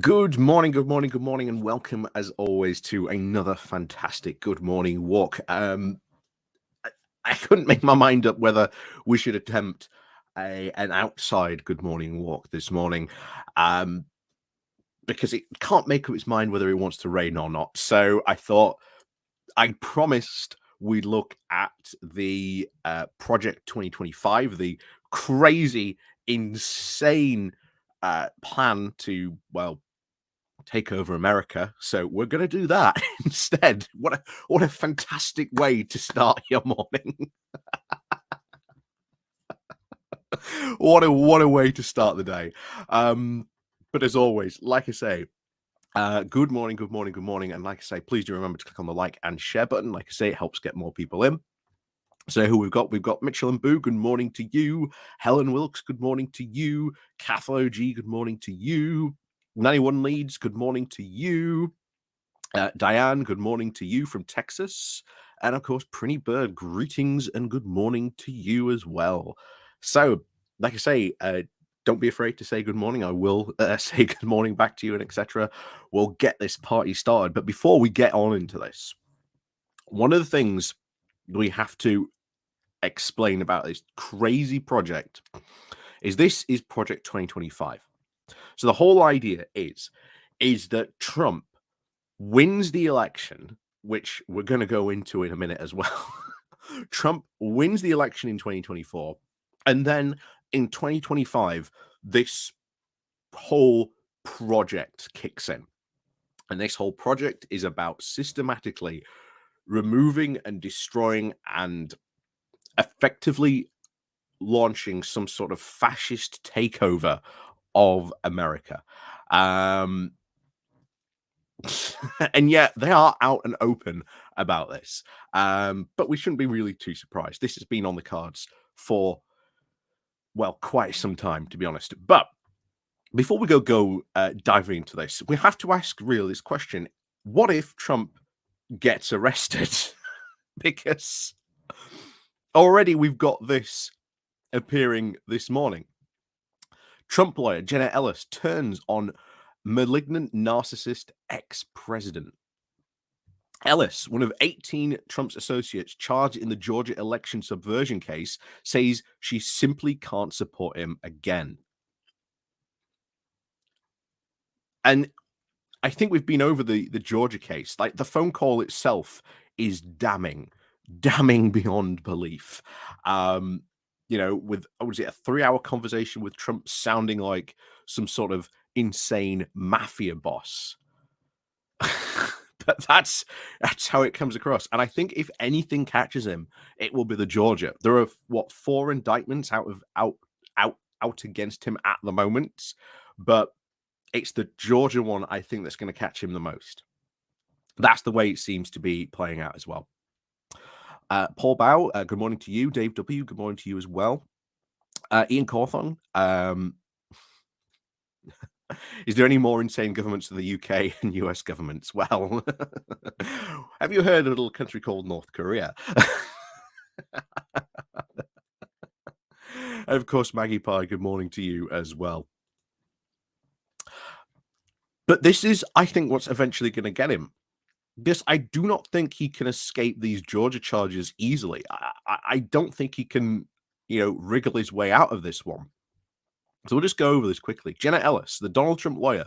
Good morning, good morning, good morning, and welcome as always to another fantastic good morning walk. I couldn't make my mind up whether we should attempt an outside good morning walk this morning, because it can't make up its mind whether it wants to rain or not. So I thought I promised we'd look at the Project 2025, the crazy, insane plan to, well, take over America. So we're going to do that instead. What a fantastic way to start your morning. what a way to start the day. But as always, like I say, good morning, good morning, good morning. And like I say, please do remember to click on the like and share button. Like I say, it helps get more people in. So who we've got? We've got Mitchell and Boo. Good morning to you. Helen Wilkes. Good morning to you. Kath OG. Good morning to you. 91 Leads. Good morning to you. Diane, good morning to you from Texas. And of course, Prinny Bird, greetings and good morning to you as well. So, like I say, don't be afraid to say good morning. I will say good morning back to you and etc. We'll get this party started. But before we get on into this, one of the things we have to explain about this crazy project is this is Project 2025. So the whole idea is that Trump wins the election, which we're going to go into in a minute as well. Trump wins the election in 2024, and then in 2025, this whole project kicks in. And this whole project is about systematically removing and destroying and effectively launching some sort of fascist takeover of America. And yet they are out and open about this. But we shouldn't be really too surprised. This has been on the cards for, well, quite some time, to be honest. But before we go diving into this, we have to ask really this question. What if Trump gets arrested? Because already we've got this appearing this morning. Trump lawyer Jenna Ellis turns on malignant narcissist ex-president. Ellis, one of 18 Trump's associates charged in the Georgia election subversion case, says she simply can't support him again. And I think we've been over the Georgia case. Like, the phone call itself is damning beyond belief. With, was it a 3-hour conversation with Trump sounding like some sort of insane mafia boss? But that's how it comes across. And I think if anything catches him, it will be the Georgia. There are 4 indictments out against him at the moment, but it's the Georgia one I think that's going to catch him the most. That's the way it seems to be playing out as well. Paul Bow, good morning to you. Dave W, good morning to you as well. Ian Cawthon, is there any more insane governments than the UK and US governments? Well, have you heard of a little country called North Korea? And of course, Maggie Pie, good morning to you as well. But this is, I think, what's eventually going to get him. I do not think he can escape these Georgia charges easily. I don't think he can, wriggle his way out of this one. So we'll just go over this quickly. Jenna Ellis, the Donald Trump lawyer,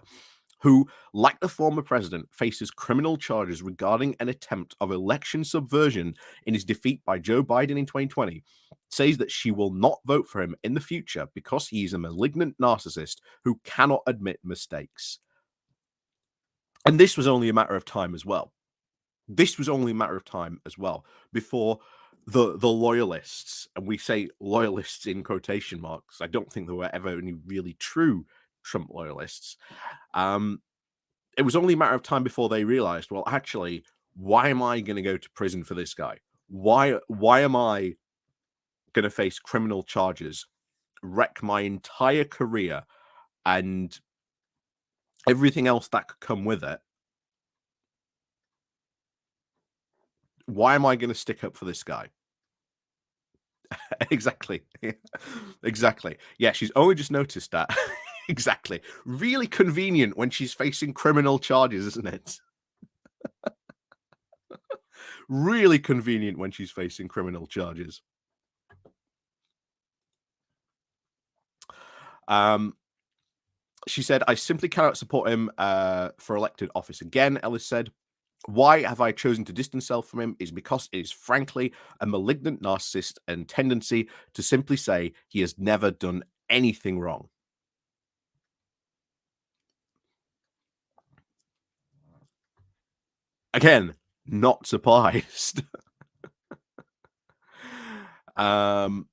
who, like the former president, faces criminal charges regarding an attempt of election subversion in his defeat by Joe Biden in 2020, says that she will not vote for him in the future because he is a malignant narcissist who cannot admit mistakes. And this was only a matter of time as well. Before the loyalists, and we say loyalists in quotation marks. I don't think there were ever any really true Trump loyalists. It was only a matter of time before they realized, well, actually, why am I going to go to prison for this guy? Why am I going to face criminal charges, wreck my entire career, and everything else that could come with it? Why am I going to stick up for this guy? Exactly. Exactly. Yeah, she's only just noticed that. Exactly. Really convenient when she's facing criminal charges, isn't it? Really convenient when she's facing criminal charges. Um, she said, I simply cannot support him for elected office again, Ellis said. Why have I chosen to distance myself from him is because it is frankly a malignant narcissist and tendency to simply say he has never done anything wrong. Again, not surprised. um,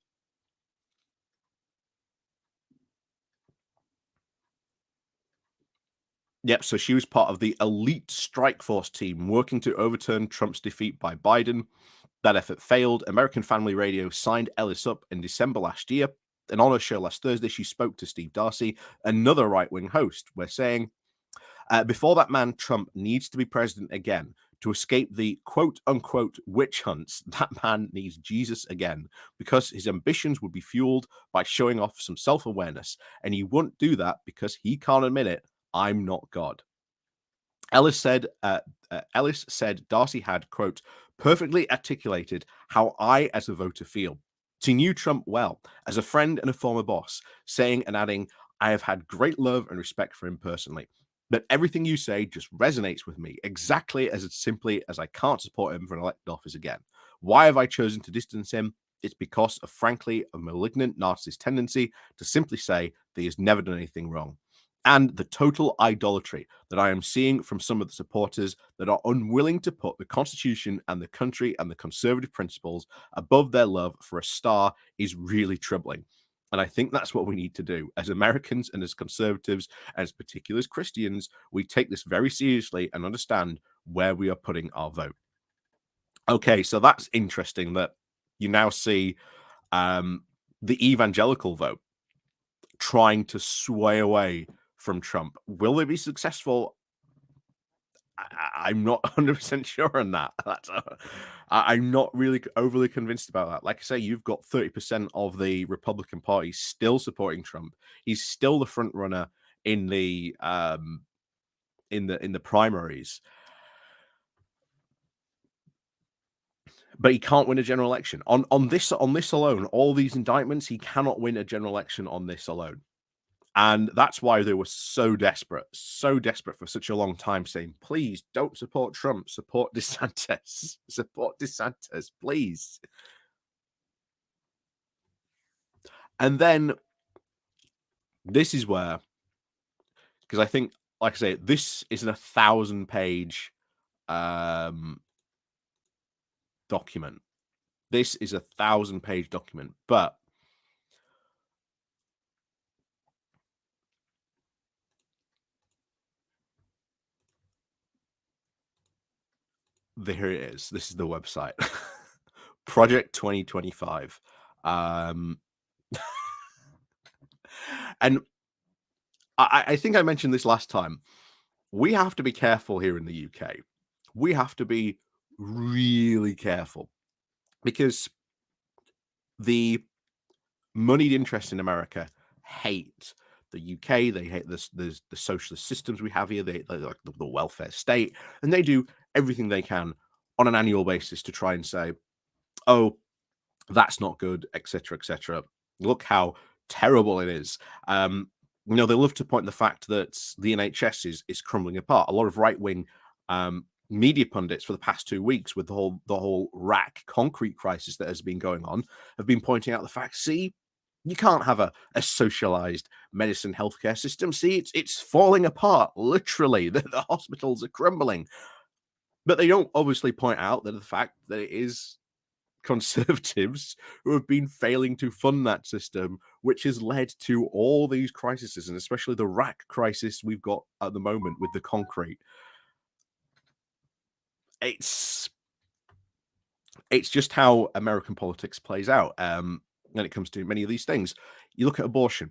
Yep, so she was part of the elite strike force team working to overturn Trump's defeat by Biden. That effort failed. American Family Radio signed Ellis up in December last year. And on her show last Thursday, she spoke to Steve Darcy, another right wing host, where saying, before that man Trump needs to be president again to escape the quote unquote witch hunts, that man needs Jesus again because his ambitions would be fueled by showing off some self awareness. And he won't do that because he can't admit it. I'm not God. Ellis said Darcy had, quote, perfectly articulated how I, as a voter, feel. She knew Trump well, as a friend and a former boss, saying and adding, I have had great love and respect for him personally. But everything you say just resonates with me, exactly as simply as I can't support him for an elected office again. Why have I chosen to distance him? It's because of, frankly, a malignant narcissist tendency to simply say that he has never done anything wrong, and the total idolatry that I am seeing from some of the supporters that are unwilling to put the Constitution and the country and the conservative principles above their love for a star is really troubling. And I think that's what we need to do as Americans and as conservatives, and as particularly as Christians. We take this very seriously and understand where we are putting our vote. Okay, so that's interesting that you now see the evangelical vote trying to sway away from Trump. Will they be successful? I'm not 100% sure on that. I'm not really overly convinced about that. Like I say, you've got 30% of the Republican Party still supporting Trump. He's still the front runner in the primaries, but he can't win a general election on this alone. All these indictments, he cannot win a general election on this alone. And that's why they were so desperate for such a long time, saying, please don't support Trump, support DeSantis, support DeSantis, please. And then this is where, because I think, like I say, this is a 1,000-page document. This is a 1,000-page document, but here it is. This is the website. Project2025. And I think I mentioned this last time. We have to be careful here in the UK. We have to be really careful because the moneyed interests in America hate the UK. They hate the socialist systems we have here. They like the welfare state, and they do everything they can on an annual basis to try and say, "Oh, that's not good," etc., etc. Look how terrible it is. They love to point the fact that the NHS is crumbling apart. A lot of right wing media pundits for the past 2 weeks, with the whole rack concrete crisis that has been going on, have been pointing out the fact. See, you can't have a socialized medicine healthcare system. See, it's falling apart. Literally, the hospitals are crumbling. But they don't obviously point out that the fact that it is conservatives who have been failing to fund that system, which has led to all these crises, and especially the rack crisis we've got at the moment with the concrete. It's just how American politics plays out when it comes to many of these things. You look at abortion.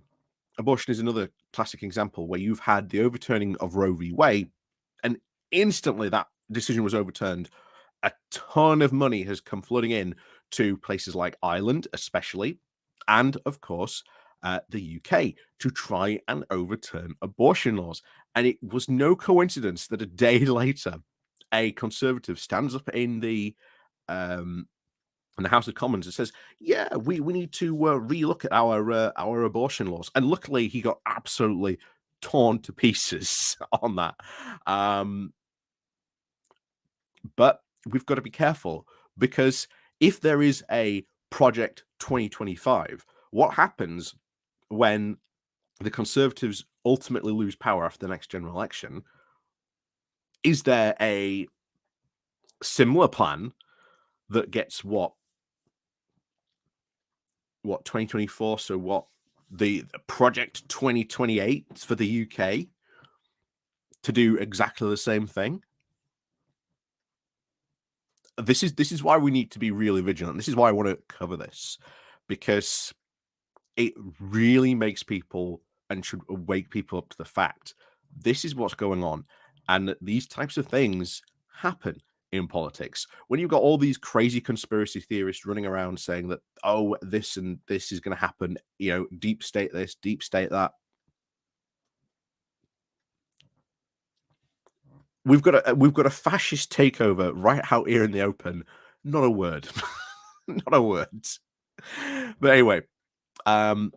Abortion is another classic example where you've had the overturning of Roe v. Wade, and instantly that decision was overturned. A ton of money has come flooding in to places like Ireland, especially, and of course, the UK to try and overturn abortion laws. And it was no coincidence that a day later, a Conservative stands up um, in the House of Commons and says, "Yeah, we need to relook at our abortion laws." And luckily, he got absolutely torn to pieces on that. Um, but we've got to be careful, because if there is a Project 2025, what happens when the Conservatives ultimately lose power after the next general election? Is there a similar plan that gets what 2024? So what, the Project 2028 for the UK to do exactly the same thing? This is why we need to be really vigilant. This is why I want to cover this, because it really makes people and should wake people up to the fact this is what's going on, and that these types of things happen in politics. When you've got all these crazy conspiracy theorists running around saying that, oh, this and this is going to happen, deep state this, deep state that. We've got a fascist takeover right out here in the open. Not a word. Not a word. But anyway, um,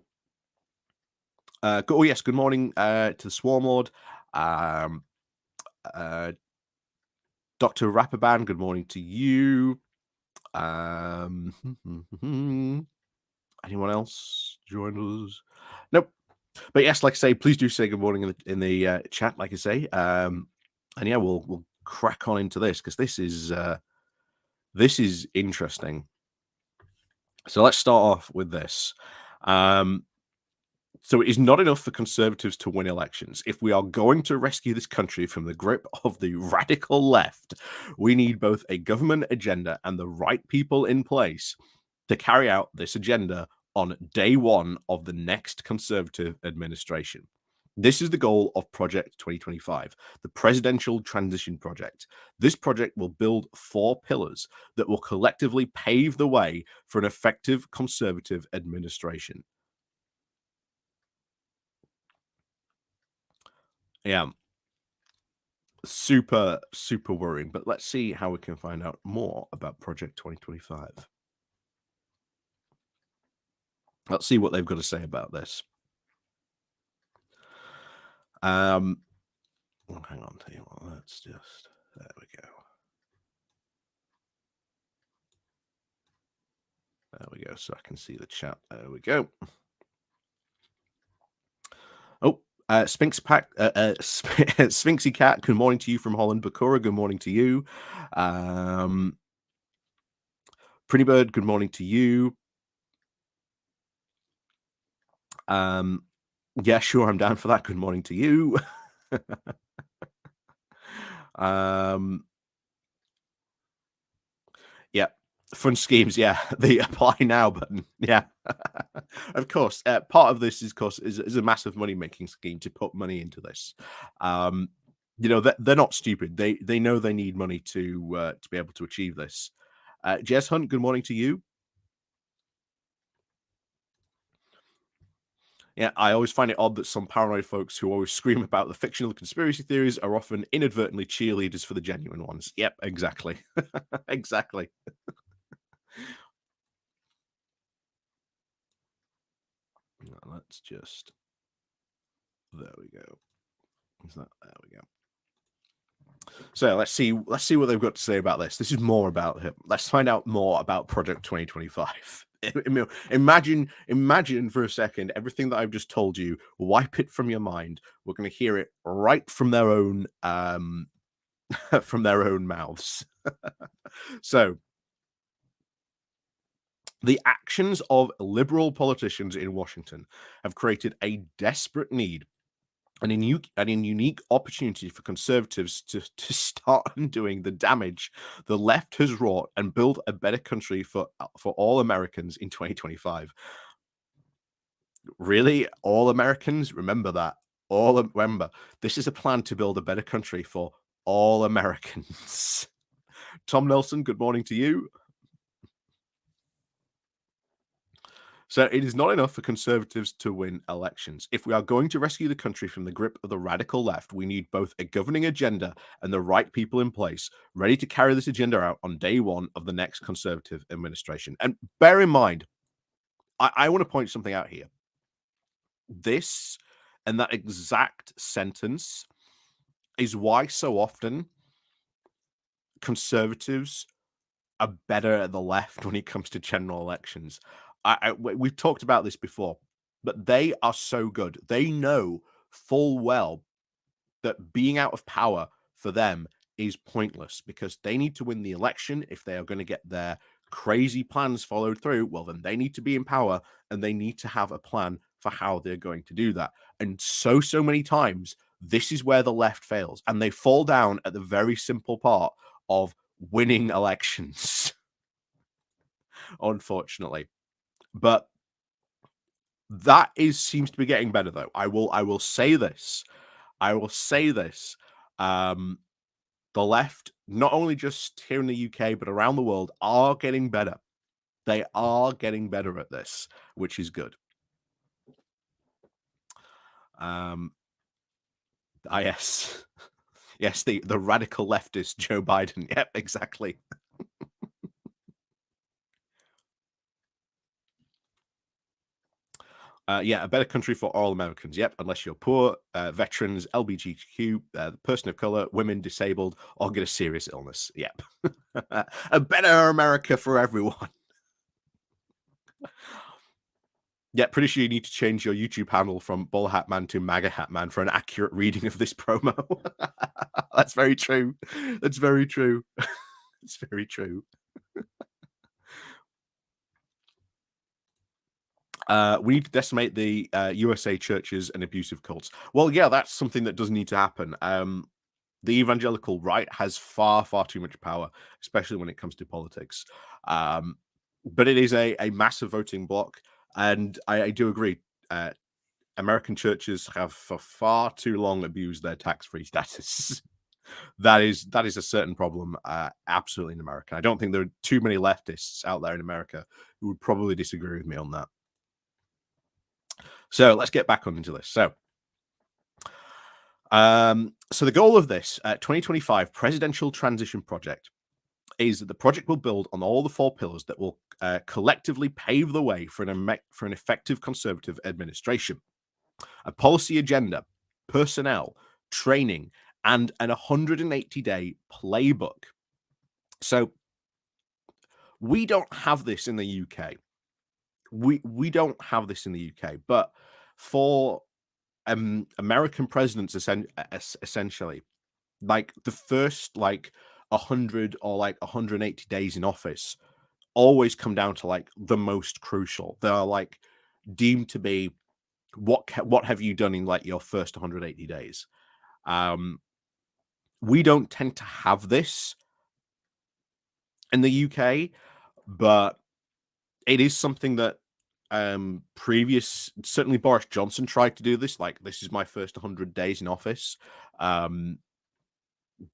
oh yes, good morning to the Swarm Lord. Uh, Dr. Rappaban, good morning to you. Um, Anyone else join us? Nope. But yes, like I say, please do say good morning in the chat, like I say. And yeah, we'll crack on into this, because this is interesting. So let's start off with this. So it is not enough for Conservatives to win elections. If we are going to rescue this country from the grip of the radical left, we need both a government agenda and the right people in place to carry out this agenda on day one of the next Conservative administration. This is the goal of Project 2025, the Presidential Transition Project. This project will build 4 pillars that will collectively pave the way for an effective Conservative administration. Yeah, super, super worrying. But let's see how we can find out more about Project 2025. Let's see what they've got to say about this. Hang on, tell you what, let's just, there we go. There we go, so I can see the chat. There we go. Oh, Sphinx Pack, Sphinxy Cat, good morning to you from Holland. Bakura, good morning to you. Pretty Bird, good morning to you. Yeah, sure, I'm down for that. Good morning to you. Yeah, fun schemes. Yeah, the apply now button. Yeah, of course. Part of this, is a massive money making scheme to put money into this. They're not stupid. They know they need money to be able to achieve this. Jess Hunt, good morning to you. Yeah, I always find it odd that some paranoid folks who always scream about the fictional conspiracy theories are often inadvertently cheerleaders for the genuine ones. Yep, exactly. Exactly. Let's just, there we go. There we go. So let's see what they've got to say about this. This is more about him. Let's find out more about Project 2025. Imagine for a second everything that I've just told you. Wipe it from your mind. We're going to hear it right from their own from their own mouths. So, the actions of liberal politicians in Washington have created a desperate need and a unique opportunity for conservatives to start undoing the damage the left has wrought and build a better country for all Americans in 2025. Really, all Americans? Remember that. Remember, this is a plan to build a better country for all Americans. Tom Nelson, good morning to you. So it is not enough for conservatives to win elections. If we are going to rescue the country from the grip of the radical left, we need both a governing agenda and the right people in place ready to carry this agenda out on day one of the next conservative administration. And bear in mind, I want to point something out here. This and that exact sentence is why so often conservatives are better at the left when it comes to general elections. We've talked about this before, but they are so good. They know full well that being out of power for them is pointless because they need to win the election if they are going to get their crazy plans followed through. Well, then they need to be in power and they need to have a plan for how they're going to do that. And so many times, this is where the left fails and they fall down at the very simple part of winning elections, unfortunately. But that is seems to be getting better though. I will say this. I will say this. Um the left, not only just here in the UK, but around the world, are getting better. They are getting better at this, which is good. Um, yes, yes, the radical leftist Joe Biden. Yep, exactly. Yeah, a better country for all Americans. Yep, unless you're poor, veterans, LGBTQ, person of color, women, disabled, or get a serious illness. Yep, a better America for everyone. Yeah, pretty sure you need to change your YouTube handle from Bull Hat Man to MAGA Hat Man for an accurate reading of this promo. That's very true. That's very true. It's very true. We need to decimate the USA churches and abusive cults. Well, yeah, that's something that does need to happen. The evangelical right has far too much power, especially when it comes to politics. Um, but it is a massive voting bloc, and I do agree. American churches have for far too long abused their tax-free status. That is a certain problem, absolutely in America. I don't think there are too many leftists out there in America who would probably disagree with me on that. So let's get back on into this. So the goal of this 2025 presidential transition project is that the project will build on all the four pillars that will collectively pave the way for an effective conservative administration: a policy agenda, personnel, training, and an 180-day playbook. So we don't have this in the UK. We don't have this in the UK, but for American presidents, essentially, like the first 100 or 180 days in office always come down to like the most crucial. They are like deemed to be what have you done in like your first 180 days. Um, we don't tend to have this in the UK, but it is something that previous certainly Boris Johnson tried to do this. Like, this is my first 100 days in office. Um,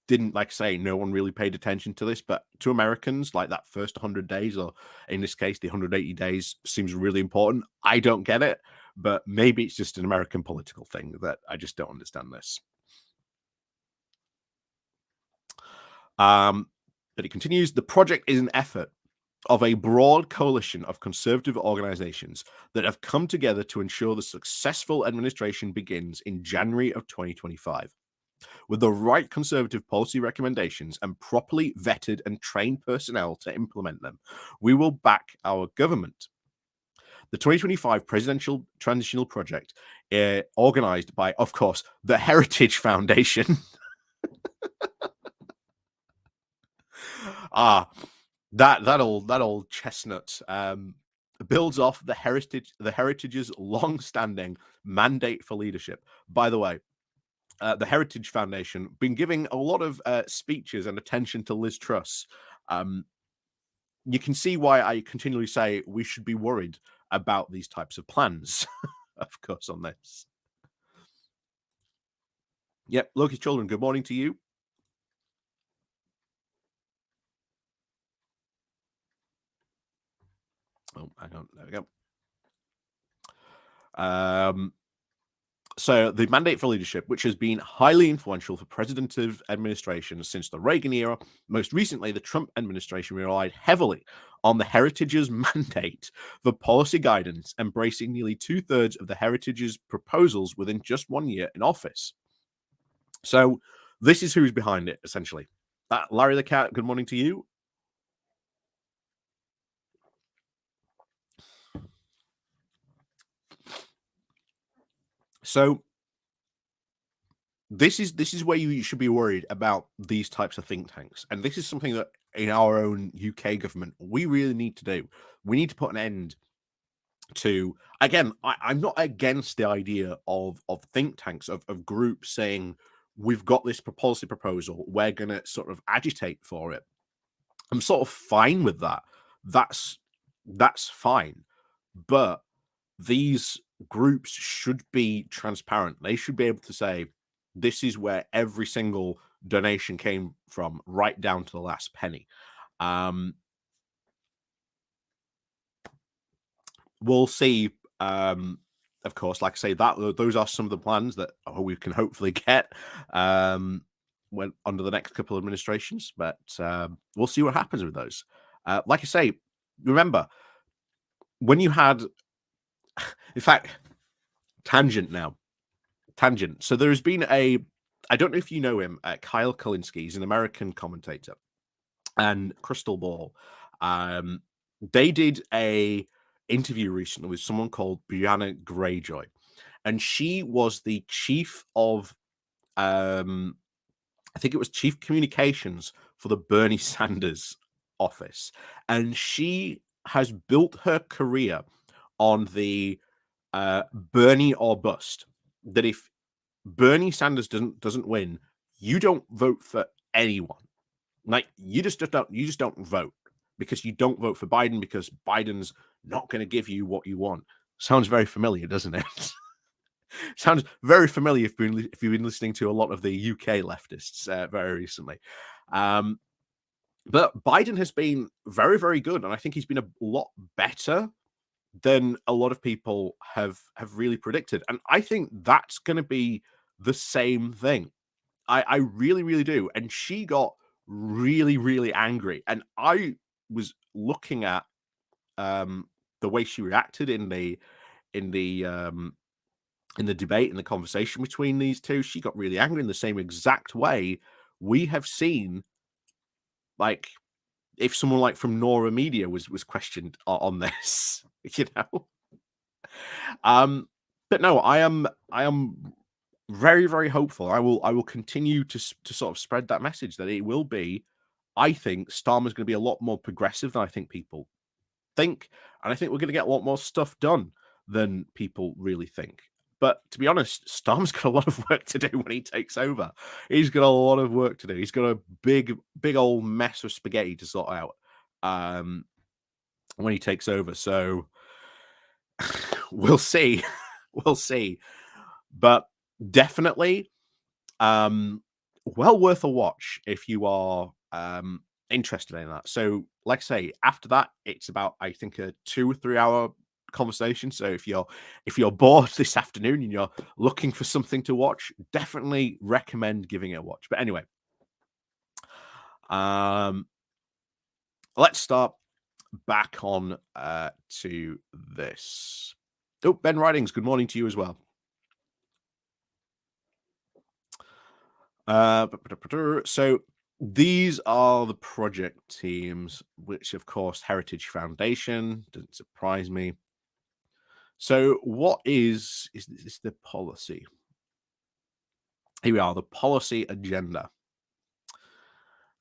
didn't like say no one really paid attention to this, but to Americans, like that first 100 days, or in this case, the 180 days seems really important. I don't get it, but maybe it's just an American political thing that I just don't understand this. Um, but it continues. The project is an effort of a broad coalition of conservative organizations that have come together to ensure the successful administration begins in January of 2025. With the right conservative policy recommendations and properly vetted and trained personnel to implement them, we will back our government. The 2025 Presidential Transitional Project, organized by, of course, the Heritage Foundation. ah, that old chestnut builds off the heritage's long-standing mandate for leadership. By the way, the Heritage Foundation been giving a lot of speeches and attention to Liz Truss. Um, you can see why I continually say we should be worried about these types of plans, of course, on this. Yep, Loki's children, good morning to you. Oh, I don't. There we go. Um, so the mandate for leadership, which has been highly influential for presidential administrations since the Reagan era, most recently the Trump administration relied heavily on the Heritage's mandate for policy guidance, embracing nearly 2/3 of the Heritage's proposals within just 1 year in office. So this is who's behind it, essentially. Larry the Cat, good morning to you. So this is where you should be worried about these types of think tanks, and this is something that in our own UK government we really need to do. We need to put an end to. Again, I'm not against the idea of think tanks, of groups saying we've got this policy proposal, we're going to sort of agitate for it. I'm sort of fine with that. That's fine, but these groups should be transparent. They should be able to say, this is where every single donation came from, right down to the last penny. We'll see. Of course, like I say, that those are some of the plans that we can hopefully get when under the next couple of administrations. But we'll see what happens with those. Like I say, remember when you had, in fact, tangent now. Tangent. So there's been I don't know if you know him, Kyle Kulinski. He's an American commentator, and Crystal Ball. They did a interview recently with someone called Brianna Greyjoy, and she was the chief of, I think it was chief communications for the Bernie Sanders office, and she has built her career on the Bernie or bust. That if Bernie Sanders doesn't win, you don't vote for anyone. Like you just don't vote, because you don't vote for Biden because Biden's not going to give you what you want. Sounds very familiar, doesn't it? Sounds very familiar if you've been listening to a lot of the UK leftists very recently. But Biden has been very, very good, and I think he's been a lot better than a lot of people have really predicted. And I think that's going to be the same thing. I really, really do. And she got really, really angry. And I was looking at the way she reacted in the in the um, in the debate, in the conversation between these two. She got really angry in the same exact way we have seen, like if someone like from Nora Media was questioned on this, you know. But no, I am very, very hopeful. I will continue to sort of spread that message that it will be. I think Starmer's going to be a lot more progressive than I think people think, and I think we're going to get a lot more stuff done than people really think. But to be honest, Starmer's got a lot of work to do when he takes over. He's got a lot of work to do. He's got a big old mess of spaghetti to sort out when he takes over. So we'll see. We'll see. But definitely well worth a watch if you are interested in that. So like I say, after that it's about, I think, a 2 or 3 hour conversation. So if you're bored this afternoon and you're looking for something to watch, definitely recommend giving it a watch. But anyway, let's start back on to this. Oh, Ben Ridings, good morning to you as well. So these are the project teams, which of course Heritage Foundation, doesn't surprise me. So what is this the policy? Here we are, the policy agenda.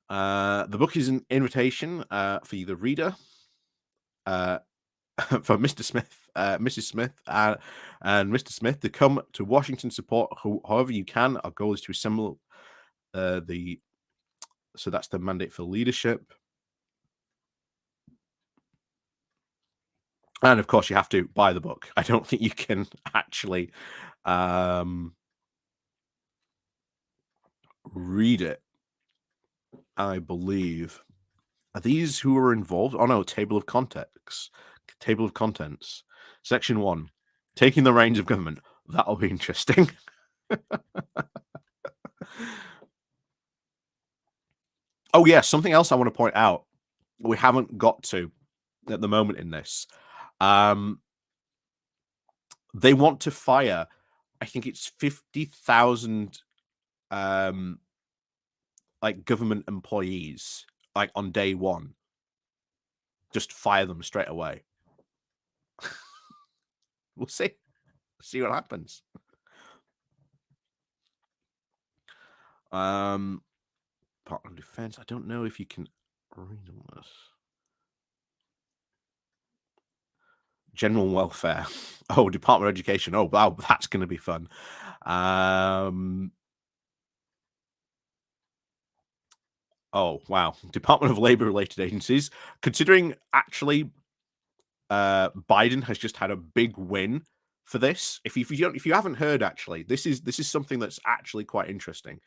The book is an invitation for you, the reader, for Mr. Smith, Mrs. Smith, and Mr. Smith to come to Washington, support however you can. Our goal is to assemble so that's the mandate for leadership. And of course, you have to buy the book. I don't think you can actually read it. I believe. Are these who are involved? Oh no, table of contents. Section 1. Taking the reins of government. That'll be interesting. Oh, yeah, something else I want to point out we haven't got to at the moment in this. Um, they want to fire, I think it's 50,000 um, like government employees, like on day one. Just fire them straight away. We'll see what happens. Department of Defense. I don't know if you can read on this. General welfare. Oh, Department of Education. Oh, wow, that's going to be fun. Oh, wow. Department of Labor related agencies. Considering actually Biden has just had a big win for this. If you haven't heard, actually, this is something that's actually quite interesting.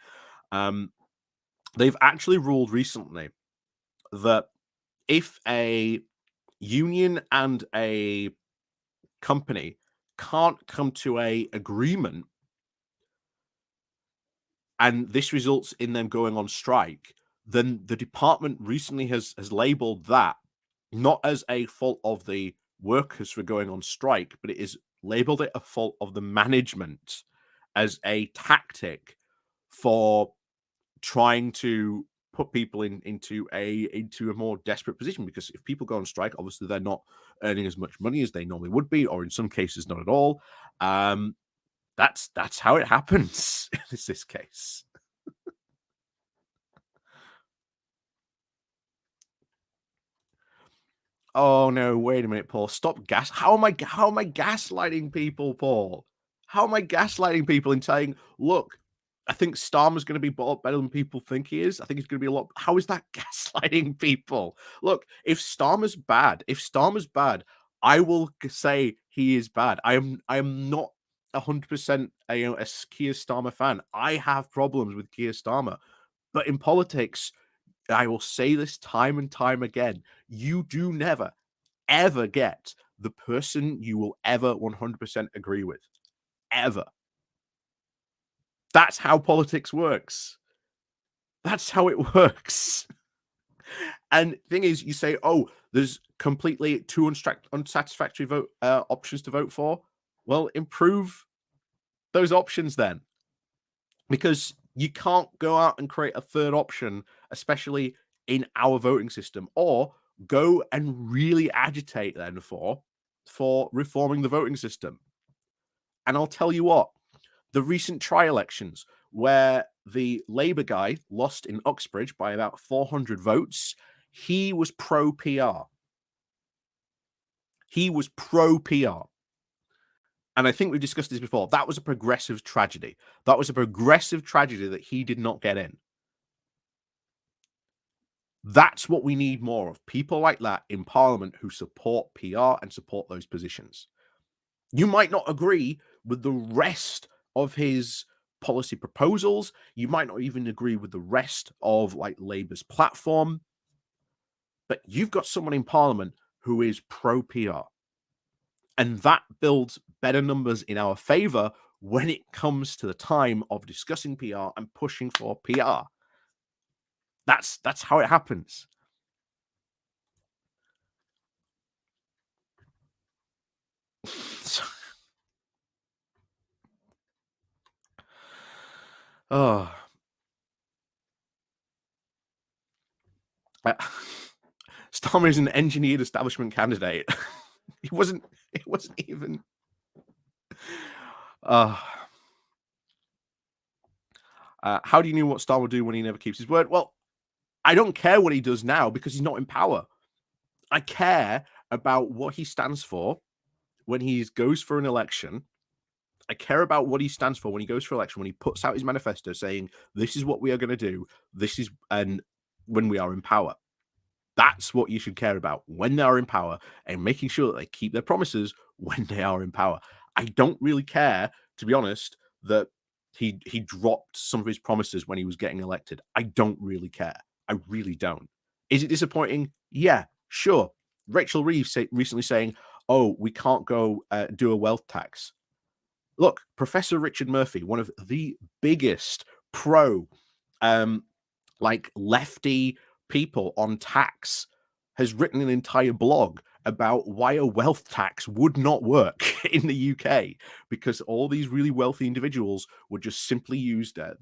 They've actually ruled recently that if a union and a company can't come to a agreement and this results in them going on strike, then the department recently has labeled that not as a fault of the workers for going on strike, but it is labeled it a fault of the management as a tactic for trying to put people into a more desperate position, because if people go on strike, obviously they're not earning as much money as they normally would be, or in some cases not at all. That's how it happens in this case. Oh no, wait a minute, Paul. Stop gas. How am I gaslighting people, Paul? How am I gaslighting people and saying, look, I think Starmer's going to be bought better than people think he is. I think he's going to be a lot. How is that gaslighting people? Look, if Starmer's bad, I will say he is bad. I am not 100% a Keir Starmer fan. I have problems with Keir Starmer, but in politics, I will say this time and time again: you do never ever get the person you will ever 100% agree with, ever. That's how politics works. That's how it works. And thing is, you say, "Oh, there's completely two unsatisfactory vote options to vote for." Well, improve those options then, because you can't go out and create a third option, especially in our voting system, or go and really agitate then for reforming the voting system. And I'll tell you what, the recent tri-elections where the Labour guy lost in Uxbridge by about 400 votes, he was pro PR. He was pro PR. And I think we discussed this before. That was a progressive tragedy. That was a progressive tragedy that he did not get in. That's what we need more of. People like that in Parliament who support PR and support those positions. You might not agree with the rest of his policy proposals. You might not even agree with the rest of like Labour's platform. But you've got someone in Parliament who is pro PR. And that builds better numbers in our favor when it comes to the time of discussing PR and pushing for PR. That's how it happens. Oh, Starmer is an engineered establishment candidate. It wasn't even. How do you know what Starmer will do when he never keeps his word? Well, I don't care what he does now because he's not in power. I care about what he stands for when he goes for an election. I care about what he stands for when he goes for election, when he puts out his manifesto saying, this is what we are going to do. This is, and when we are in power. That's what you should care about when they are in power, and making sure that they keep their promises when they are in power. I don't really care, to be honest, that he dropped some of his promises when he was getting elected. I don't really care. I really don't. Is it disappointing? Yeah, sure. Rachel Reeves recently saying, oh, we can't go do a wealth tax. Look, Professor Richard Murphy, one of the biggest pro um, like lefty people on tax, has written an entire blog about why a wealth tax would not work in the UK because all these really wealthy individuals would just simply use their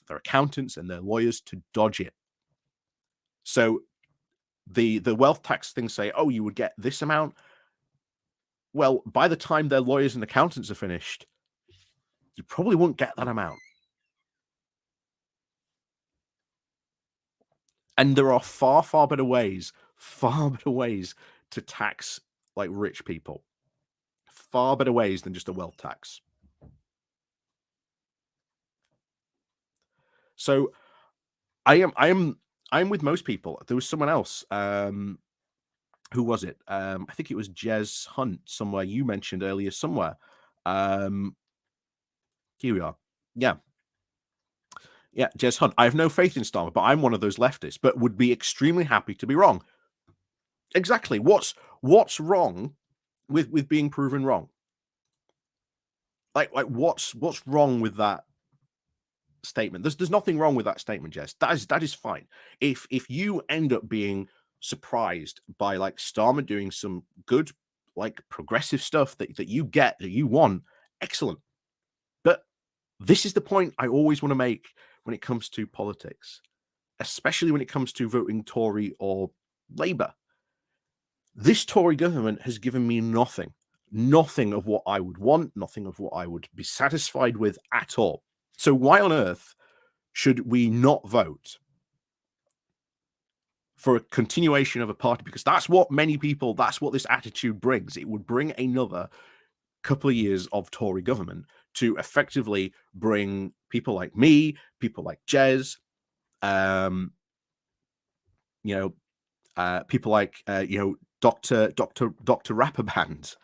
accountants and their lawyers to dodge it. So the wealth tax things say, oh, you would get this amount. Well, by the time their lawyers and accountants are finished, you probably won't get that amount. And there are far better ways to tax like rich people. Far better ways than just a wealth tax. So I am with most people. There was someone else. Who was it? I think it was Jez Hunt somewhere you mentioned earlier somewhere. Um, here we are. Yeah. Yeah, Jez Hunt. I have no faith in Starmer, but I'm one of those leftists, but would be extremely happy to be wrong. Exactly. What's wrong with being proven wrong? Like what's wrong with that statement? There's nothing wrong with that statement, Jess. That is fine. If you end up being surprised by like Starmer doing some good, like progressive stuff that you get that you want, excellent. But this is the point I always want to make when it comes to politics, especially when it comes to voting Tory or Labour. This Tory government has given me nothing, nothing of what I would want, nothing of what I would be satisfied with at all. So why on earth should we not vote for a continuation of a party? Because that's what many people, that's what this attitude brings. It would bring another couple of years of Tory government to effectively bring people like me, people like Jez, um, you know, people like Dr. Rapper Band.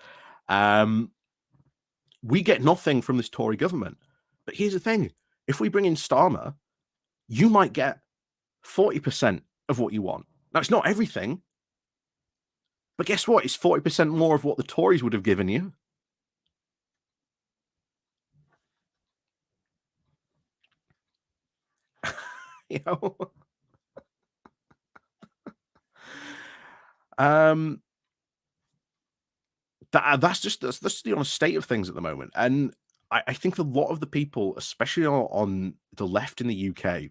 We get nothing from this Tory government. But here's the thing: if we bring in Starmer, you might get 40% of what you want. Now it's not everything, but guess what? It's 40% more of what the Tories would have given you. You know, um, that's the honest state of things at the moment, and I think a lot of the people, especially on the left in the UK,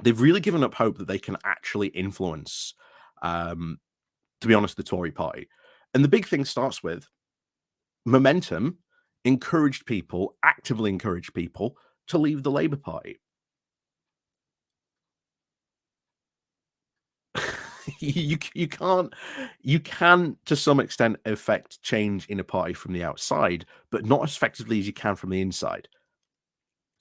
they've really given up hope that they can actually influence, um, to be honest, the Tory party. And the big thing starts with momentum encouraged people, actively encouraged people to leave the Labour Party. You can to some extent affect change in a party from the outside, but not as effectively as you can from the inside.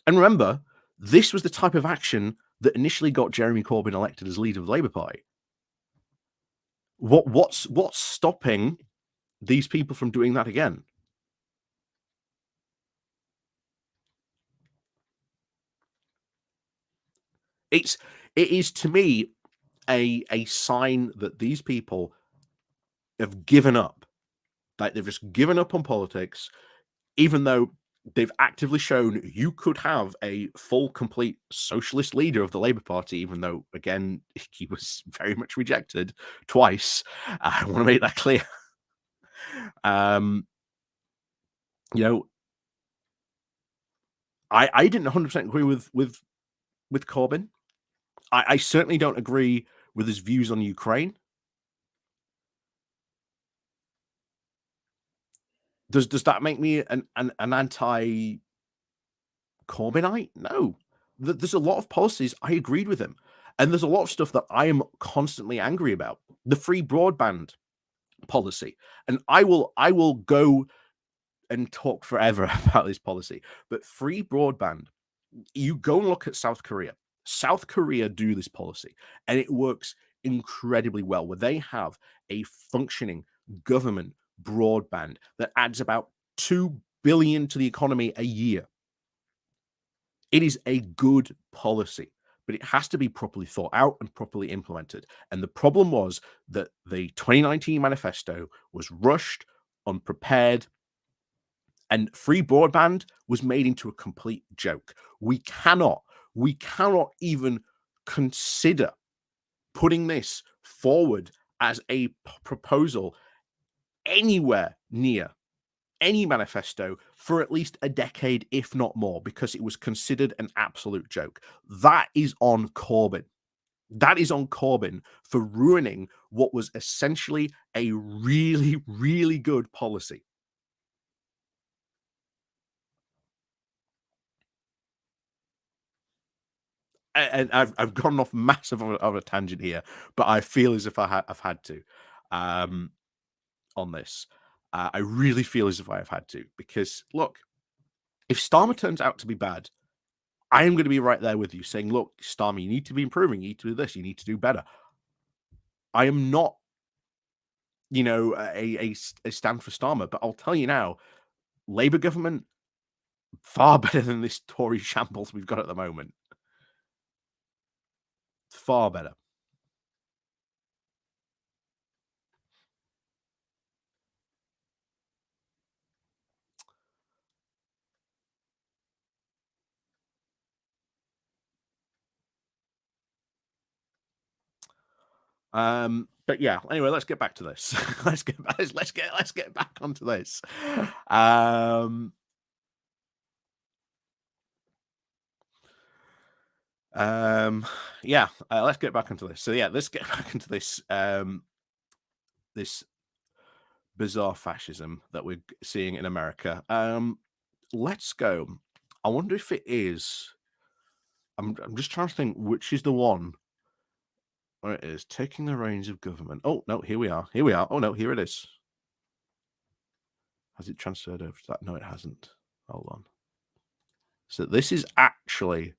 And remember, this was the type of action that initially got Jeremy Corbyn elected as leader of the Labour Party. What's stopping these people from doing that again? It is to me a sign that these people have given up. Like they've just given up on politics, even though they've actively shown you could have a full, complete socialist leader of the Labour Party, even though, again, he was very much rejected twice. I want to make that clear. um, you know, I didn't 100% agree with Corbyn. I certainly don't agree with his views on Ukraine. Does that make me an anti Corbynite? No. There's a lot of policies I agreed with him, and there's a lot of stuff that I am constantly angry about. The free broadband policy, and I will go and talk forever about this policy, but free broadband, you go and look at South Korea. South Korea do this policy, and it works incredibly well, where they have a functioning government broadband that adds about 2 billion to the economy a year. It is a good policy, but it has to be properly thought out and properly implemented. And the problem was that the 2019 manifesto was rushed, unprepared, and free broadband was made into a complete joke. We cannot even consider putting this forward as a proposal anywhere near any manifesto for at least a decade, if not more, because it was considered an absolute joke. That is on Corbyn. That is on Corbyn for ruining what was essentially a really, really good policy. And I've gone off massive of a tangent here, but I feel as if I've had to on this. I really feel as if I have had to, because look, if Starmer turns out to be bad, I am going to be right there with you saying, look, Starmer, you need to be improving. You need to do this. You need to do better. I am not, a stand for Starmer, but I'll tell you now, Labour government, far better than this Tory shambles we've got at the moment. Far better. But yeah, anyway, let's get back to this. let's get back onto this. Yeah, let's get back into this. So yeah, let's get back into this this bizarre fascism that we're seeing in America. Let's go. I wonder if it is. I'm just trying to think which is the one where it is taking the reins of government. Oh no, here we are. Here we are. Oh no, here it is. Has it transferred over to that? No, it hasn't. Hold on. So this is actually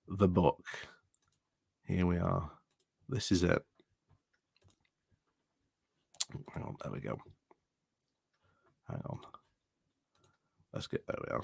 the book. Here we are. This is it. Hang on, there we go. Hang on. Let's get there we are.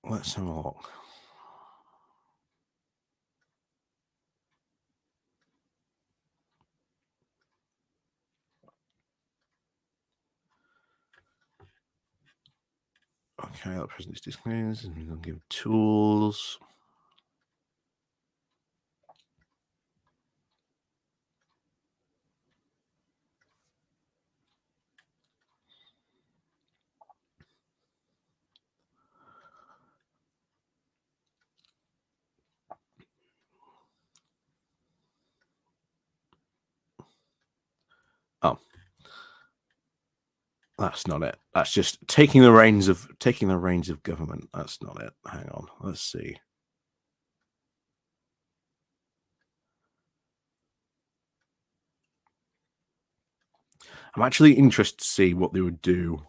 Let's have a look. Okay, the president's disclaims and we're going to give tools. Oh, that's not it. That's just taking the reins of government. That's not it. Hang on. Let's see. I'm actually interested to see what they would do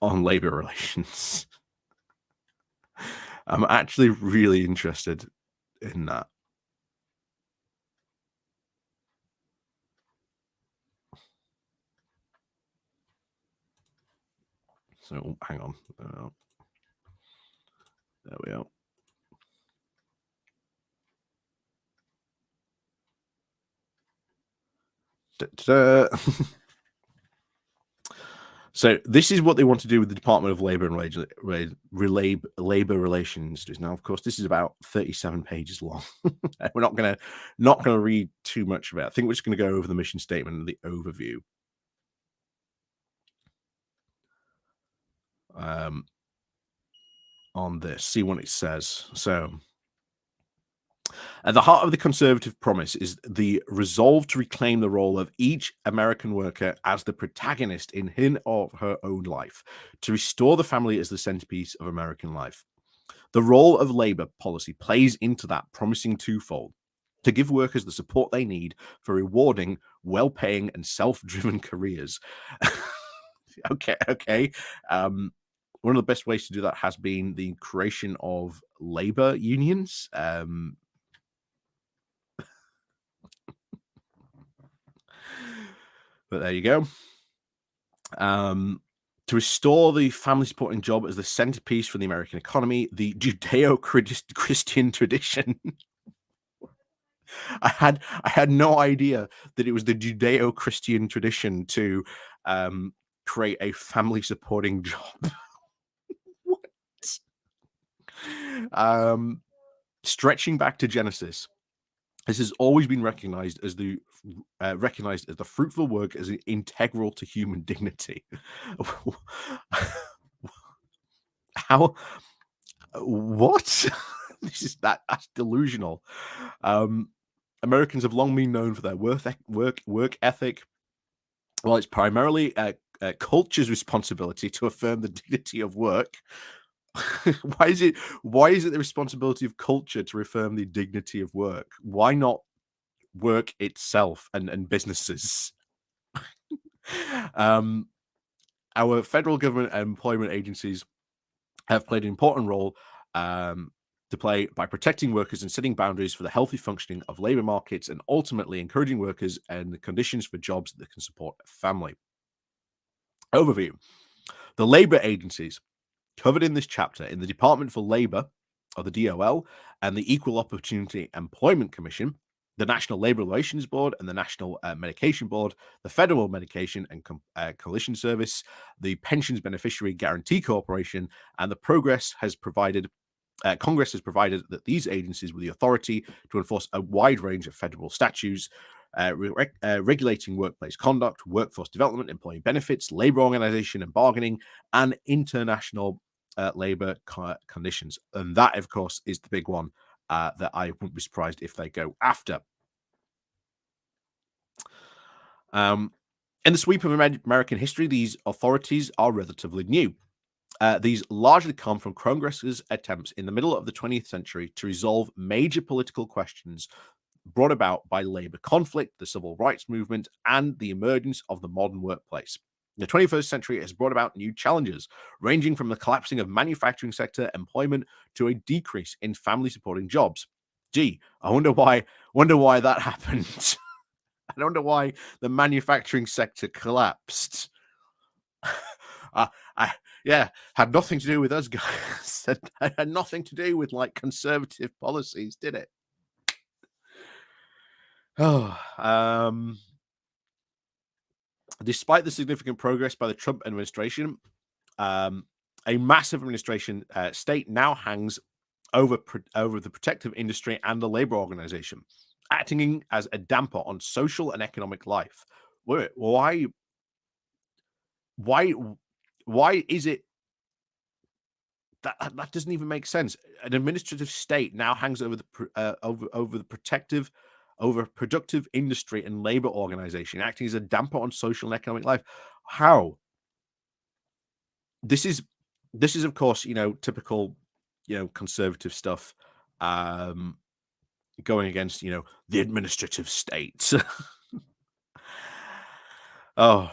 on labor relations. I'm actually really interested in that. So hang on. There we are. So this is what they want to do with the Department of Labor and Labor Relations. Now, of course, this is about 37 pages long. We're not gonna read too much of it. I think we're just gonna go over the mission statement and the overview. On this, see what it says. So, at the heart of the conservative promise is the resolve to reclaim the role of each American worker as the protagonist in his or her own life, to restore the family as the centerpiece of American life. The role of labor policy plays into that, promising twofold: to give workers the support they need for rewarding, well-paying, and self-driven careers. Okay. One of the best ways to do that has been the creation of labor unions. But there you go. To restore the family supporting job as the centerpiece for the American economy, the Judeo-Christian tradition. I had no idea that it was the Judeo-Christian tradition to create a family supporting job. What? Stretching back to Genesis, this has always been recognized as the fruitful work as integral to human dignity. How? What? That's delusional. Americans have long been known for their work ethic. Well, it's primarily culture's responsibility to affirm the dignity of work. Why is it the responsibility of culture to affirm the dignity of work? Why not work itself and businesses? Our federal government and employment agencies have played an important role to play by protecting workers and setting boundaries for the healthy functioning of labor markets and ultimately encouraging workers and the conditions for jobs that can support a family. Overview. The labor agencies covered in this chapter in the Department for Labor, or the DOL, and the Equal Opportunity Employment Commission, the National Labor Relations Board and the National Medication Board, the Federal Medication and Coalition Service, the Pensions Beneficiary Guarantee Corporation, and the Congress has provided that these agencies with the authority to enforce a wide range of federal statutes regulating workplace conduct, workforce development, employee benefits, labor organization and bargaining, and international labor conditions. And that, of course, is the big one that I wouldn't be surprised if they go after. In the sweep of American history, these authorities are relatively new. These largely come from Congress's attempts in the middle of the 20th century to resolve major political questions brought about by labor conflict, the civil rights movement, and the emergence of the modern workplace. The 21st century has brought about new challenges, ranging from the collapsing of manufacturing sector employment to a decrease in family supporting jobs. Gee, I wonder why that happened. I wonder why the manufacturing sector collapsed. Had nothing to do with us guys. It had nothing to do with like conservative policies, did it? Despite the significant progress by the Trump administration, a massive administration state now hangs over the protective industry and the labor organization, acting as a damper on social and economic life. Why is it that doesn't even make sense? An administrative state now hangs over the productive industry and labor organization, acting as a damper on social and economic life. How? This is of course, typical, conservative stuff, going against, the administrative state. Oh,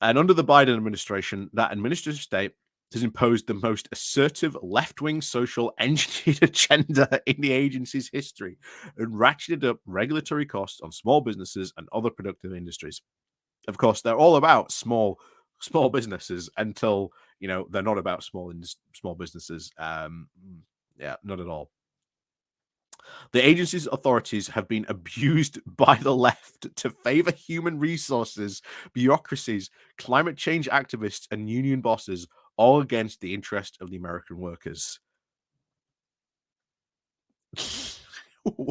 and under the Biden administration, that administrative state has imposed the most assertive left-wing social engineered agenda in the agency's history and ratcheted up regulatory costs on small businesses and other productive industries. Of course, they're all about small businesses until, they're not about small businesses. Yeah, not at all. The agency's authorities have been abused by the left to favor human resources, bureaucracies, climate change activists, and union bosses, all against the interest of the American workers.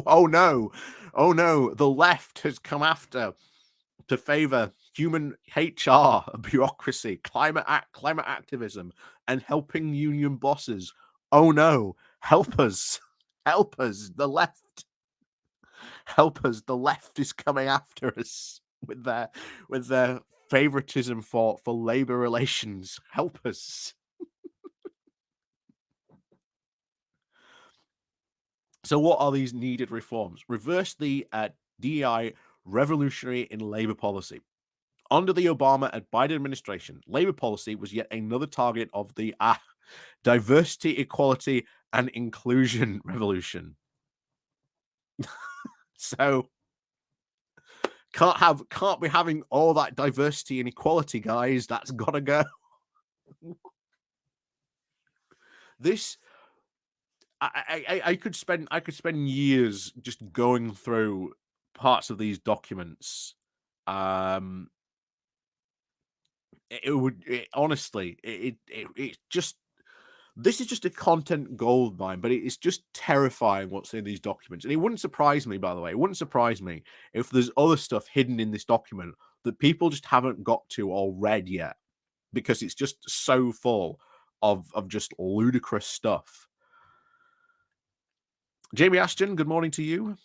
Oh no, the left has come after to favor human HR, bureaucracy, climate activism, and helping union bosses. Oh no, help us, the left. Help us, the left is coming after us with their favoritism for labor relations. Help us. So what are these needed reforms? Reverse the DEI revolutionary in labor policy. Under the Obama and Biden administration, labor policy was yet another target of the diversity, equality, and inclusion revolution. So Can't be having all that diversity and equality, guys. That's gotta go. This I could spend years just going through parts of these documents. Um, it would honestly, it just this is just a content gold mine, but it's just terrifying what's in these documents. And it wouldn't surprise me, by the way, it wouldn't surprise me if there's other stuff hidden in this document that people just haven't got to or read yet because it's just so full of just ludicrous stuff. Jamie Ashton, good morning to you.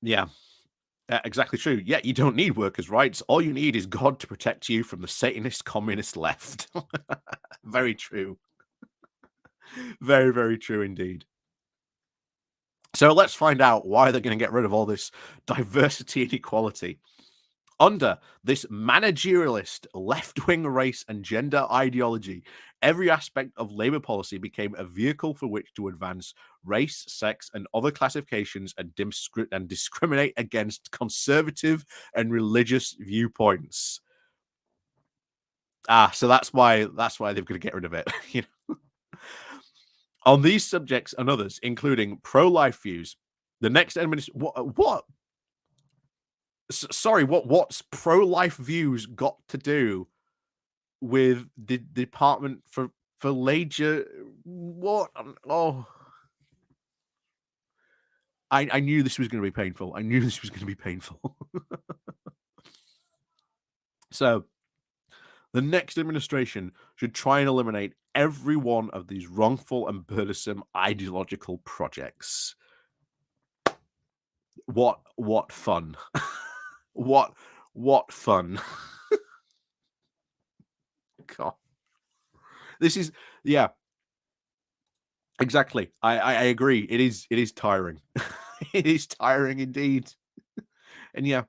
Yeah, exactly true. Yeah, you don't need workers' rights. All you need is God to protect you from the Satanist communist left. Very true. Very, very true indeed. So let's find out why they're going to get rid of all this diversity and equality. Under this managerialist left-wing race and gender ideology, every aspect of labor policy became a vehicle for which to advance race, sex, and other classifications and discriminate against conservative and religious viewpoints. So that's why they've got to get rid of it. You know? On these subjects and others, including pro-life views, the next administration. What? Sorry, what's pro-life views got to do with the Department for Labor? What? Oh, I knew this was going to be painful. I knew this was going to be painful. So, the next administration should try and eliminate every one of these wrongful and burdensome ideological projects. What fun. what fun. God. This is yeah, exactly. I agree. It is tiring. It is tiring indeed. And yeah,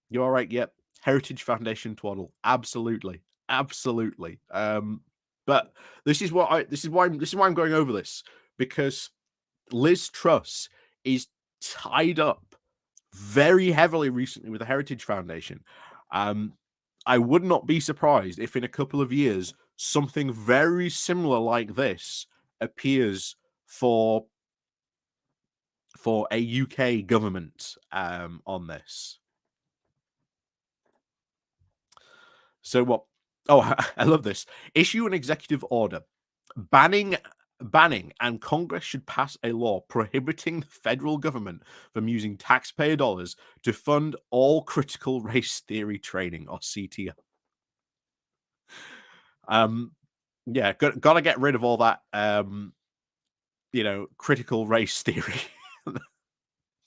you're all right. Yep. Heritage Foundation twaddle. Absolutely. Absolutely. But this is why I'm going over this, because Liz Truss is tied up very heavily recently with the Heritage Foundation. I would not be surprised if in a couple of years something very similar like this appears for a UK government on this. So what? Oh, I love this. Issue an executive order banning and Congress should pass a law prohibiting the federal government from using taxpayer dollars to fund all critical race theory training, or CTO. Yeah, gotta get rid of all that critical race theory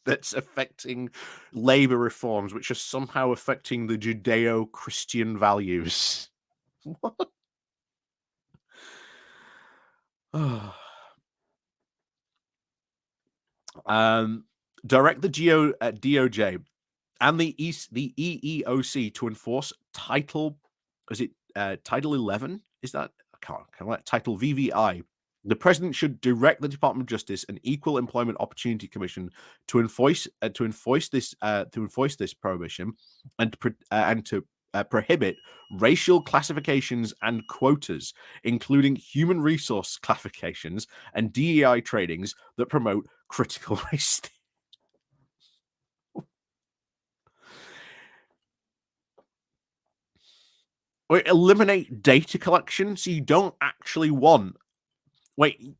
that's affecting labor reforms, which are somehow affecting the Judeo-Christian values. What? Direct the DOJ and the EEOC to enforce Title 11? Is that Title VVI? The president should direct the Department of Justice and Equal Employment Opportunity Commission to enforce this prohibition and to prohibit racial classifications and quotas, including human resource classifications and DEI trainings that promote critical race theory. Or eliminate data collection, so you don't actually want.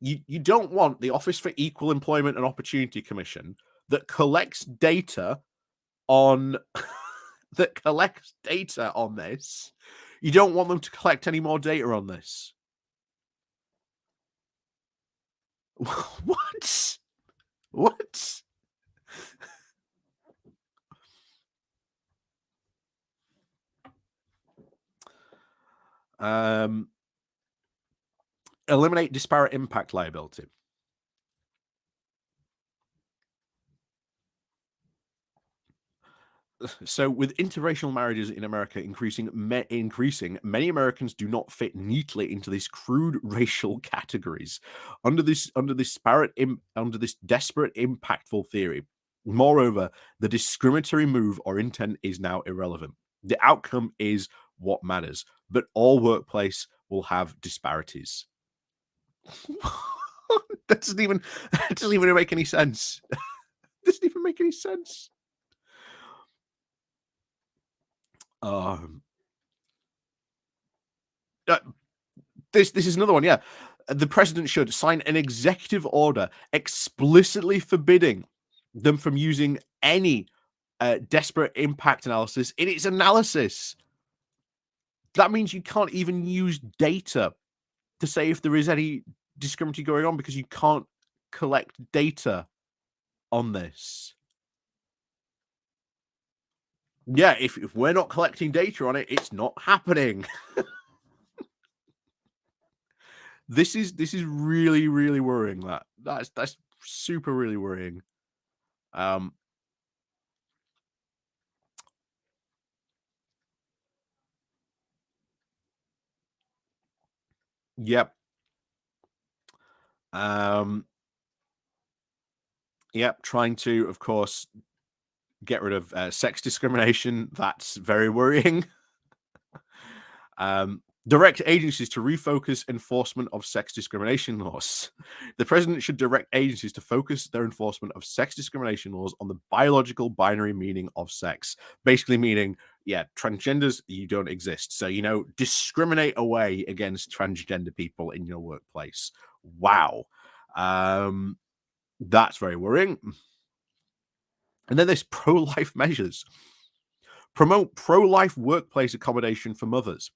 You don't want the Office for Equal Employment and Opportunity Commission that collects data on this. You don't want them to collect any more data on this. What? What? Eliminate disparate impact liability. So, with interracial marriages in America increasing, many Americans do not fit neatly into these crude racial categories. Under this desperate, impactful theory. Moreover, the discriminatory move or intent is now irrelevant. The outcome is what matters. But all workplace will have disparities. that doesn't even that doesn't even make any sense. Doesn't even make any sense. Um, uh, this is another one. Yeah, the president should sign an executive order explicitly forbidding them from using any desperate impact analysis in its analysis. That means you can't even use data to say if there is any discriminatory going on because you can't collect data on this. Yeah, if we're not collecting data on it, it's not happening. This is really, really worrying. That's super really worrying. Um, yep. Um, yep. Trying to, of course, get rid of sex discrimination. That's very worrying. Direct agencies to refocus enforcement of sex discrimination laws. The president should direct agencies to focus their enforcement of sex discrimination laws on the biological binary meaning of sex. Basically, meaning, yeah, transgenders, you don't exist. So, discriminate away against transgender people in your workplace. Wow. That's very worrying. And then there's pro life measures. Promote pro life workplace accommodation for mothers.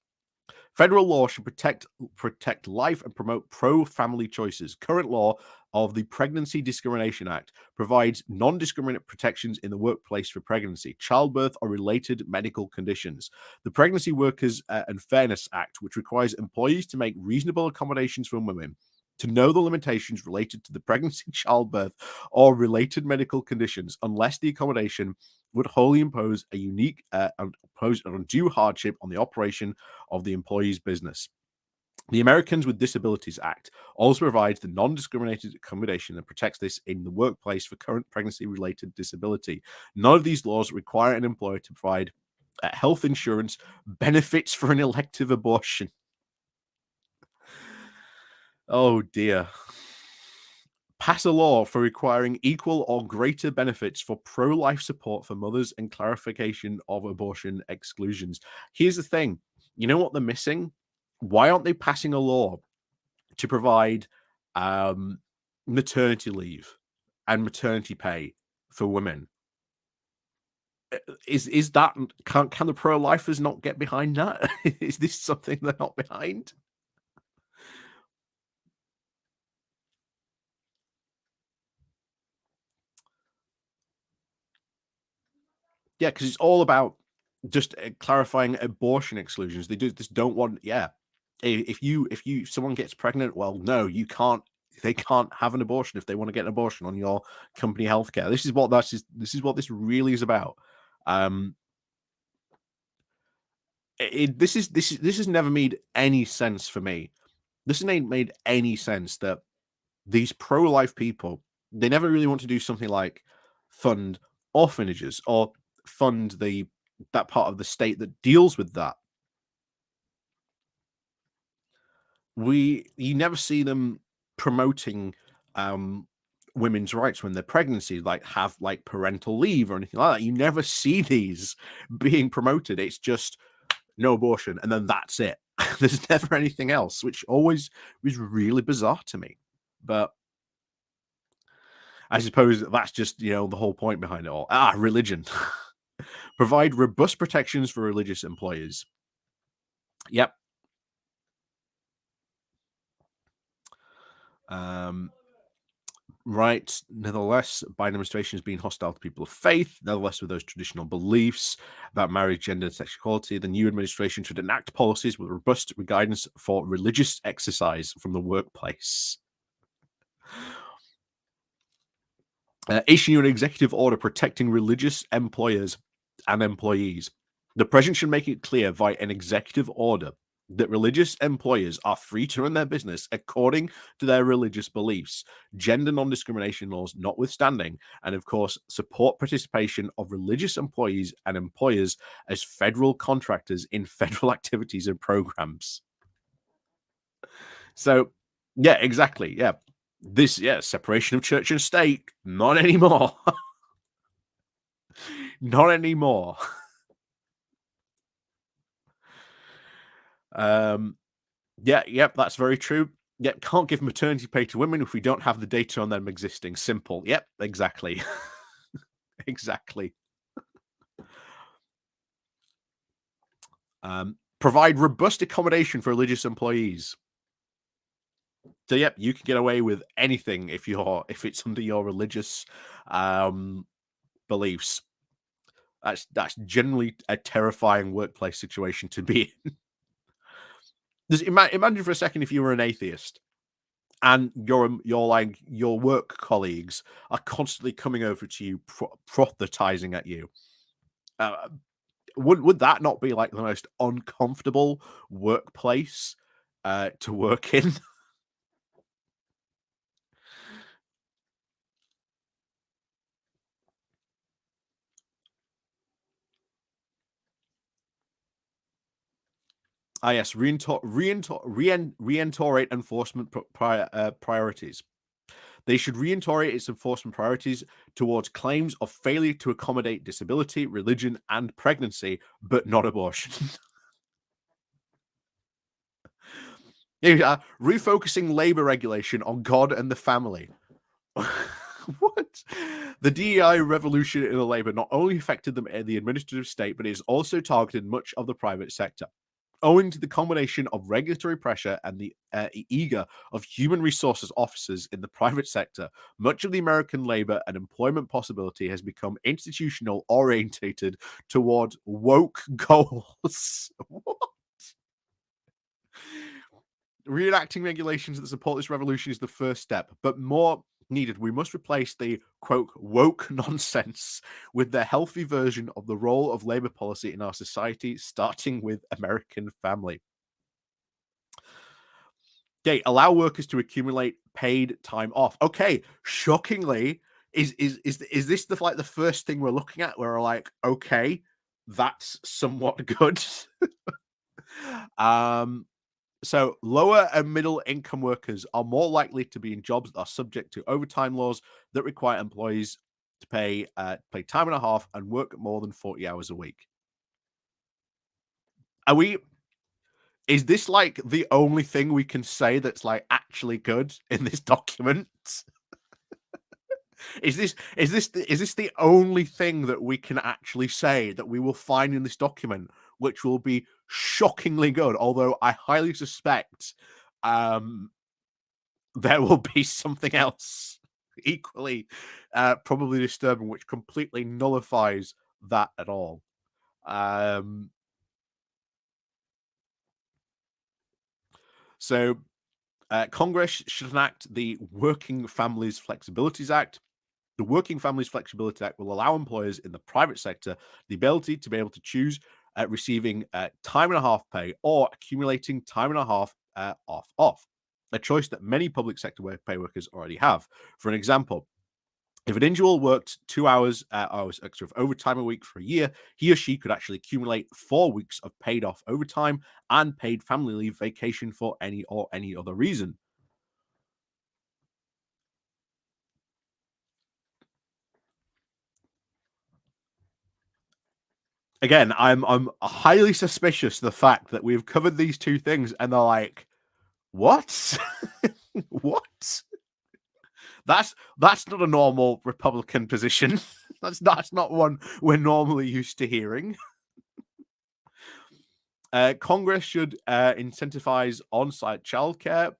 Federal law should protect life and promote pro-family choices. Current law of the Pregnancy Discrimination Act provides non-discriminate protections in the workplace for pregnancy, childbirth, or related medical conditions. The Pregnancy Workers and Fairness Act, which requires employees to make reasonable accommodations for women, to know the limitations related to the pregnancy, childbirth, or related medical conditions, unless the accommodation would wholly impose a unique and impose an undue hardship on the operation of the employee's business. The Americans with Disabilities Act also provides the non-discriminated accommodation that protects this in the workplace for current pregnancy-related disability. None of these laws require an employer to provide health insurance benefits for an elective abortion. Oh dear. Pass a law for requiring equal or greater benefits for pro-life support for mothers and clarification of abortion exclusions. Here's the thing. You know what they're missing? Why aren't they passing a law to provide um, maternity leave and maternity pay for women? Is that can the pro-lifers not get behind that? Is this something they're not behind? Yeah, because it's all about just clarifying abortion exclusions. They just don't want. Yeah, if someone gets pregnant, well, no, you can't. They can't have an abortion if they want to get an abortion on your company healthcare. This is what this really is about. Um, this has never made any sense for me. This has made any sense that these pro-life people, they never really want to do something like fund orphanages or fund that part of the state that deals with that. You never see them promoting um women's rights when they're pregnancy, like have like parental leave or anything like that. You never see these being promoted. It's just no abortion and then that's it. There's never anything else, which always was really bizarre to me. But I suppose that's just, the whole point behind it all. Religion. Provide robust protections for religious employers. Yep. Um, right. Nevertheless, Biden administration has been hostile to people of faith. Nevertheless, with those traditional beliefs about marriage, gender, and sex equality, the new administration should enact policies with robust guidance for religious exercise from the workplace. Issue an executive order protecting religious employers and employees. The president should make it clear via an executive order that religious employers are free to run their business according to their religious beliefs, gender non-discrimination laws notwithstanding, and of course, support participation of religious employees and employers as federal contractors in federal activities and programs. So, yeah, exactly. Yeah. This, yeah, separation of church and state, not anymore. Not anymore. Yeah, yep, that's very true. Yep, can't give maternity pay to women if we don't have the data on them existing. Simple. Yep, exactly. Exactly. Provide robust accommodation for religious employees. So yep, you can get away with anything if it's under your religious beliefs. That's generally a terrifying workplace situation to be in. Just imagine for a second if you were an atheist and your work colleagues are constantly coming over to you, prophetizing at you. Uh, would that not be like the most uncomfortable workplace to work in? Ah, yes, reintorate enforcement priorities. They should reintorate its enforcement priorities towards claims of failure to accommodate disability, religion, and pregnancy, but not abortion. Yeah, refocusing labor regulation on God and the family. What? The DEI revolution in the labor not only affected them in the administrative state, but it has also targeted much of the private sector. Owing to the combination of regulatory pressure and the eager of human resources officers in the private sector, much of the American labor and employment possibility has become institutional orientated toward woke goals. What? Reenacting regulations that support this revolution is the first step, but more needed. We must replace the quote woke nonsense with the healthy version of the role of labor policy in our society, starting with American family. Okay, allow workers to accumulate paid time off. Okay, shockingly, is this the first thing we're looking at? Where we're like, okay, that's somewhat good. um, so lower and middle income workers are more likely to be in jobs that are subject to overtime laws that require employees to pay time and a half and work more than 40 hours a week. Are we Is this like the only thing we can say that's like actually good in this document? Is this the only thing that we can actually say that we will find in this document, which will be shockingly good? Although I highly suspect um, there will be something else equally probably disturbing, which completely nullifies that at all. Um, so Congress should enact the Working Families Flexibilities Act. The Working Families Flexibility Act will allow employers in the private sector the ability to be able to choose receiving time and a half pay or accumulating time and a half off, a choice that many public sector pay workers already have. For an example, if an individual worked 2 hours extra of overtime a week for a year, he or she could actually accumulate 4 weeks of paid off overtime and paid family leave vacation for any other reason. Again, I'm highly suspicious of the fact that we've covered these two things and they're like, what? What? That's not a normal Republican position. That's not one we're normally used to hearing. Congress should incentivize on-site childcare.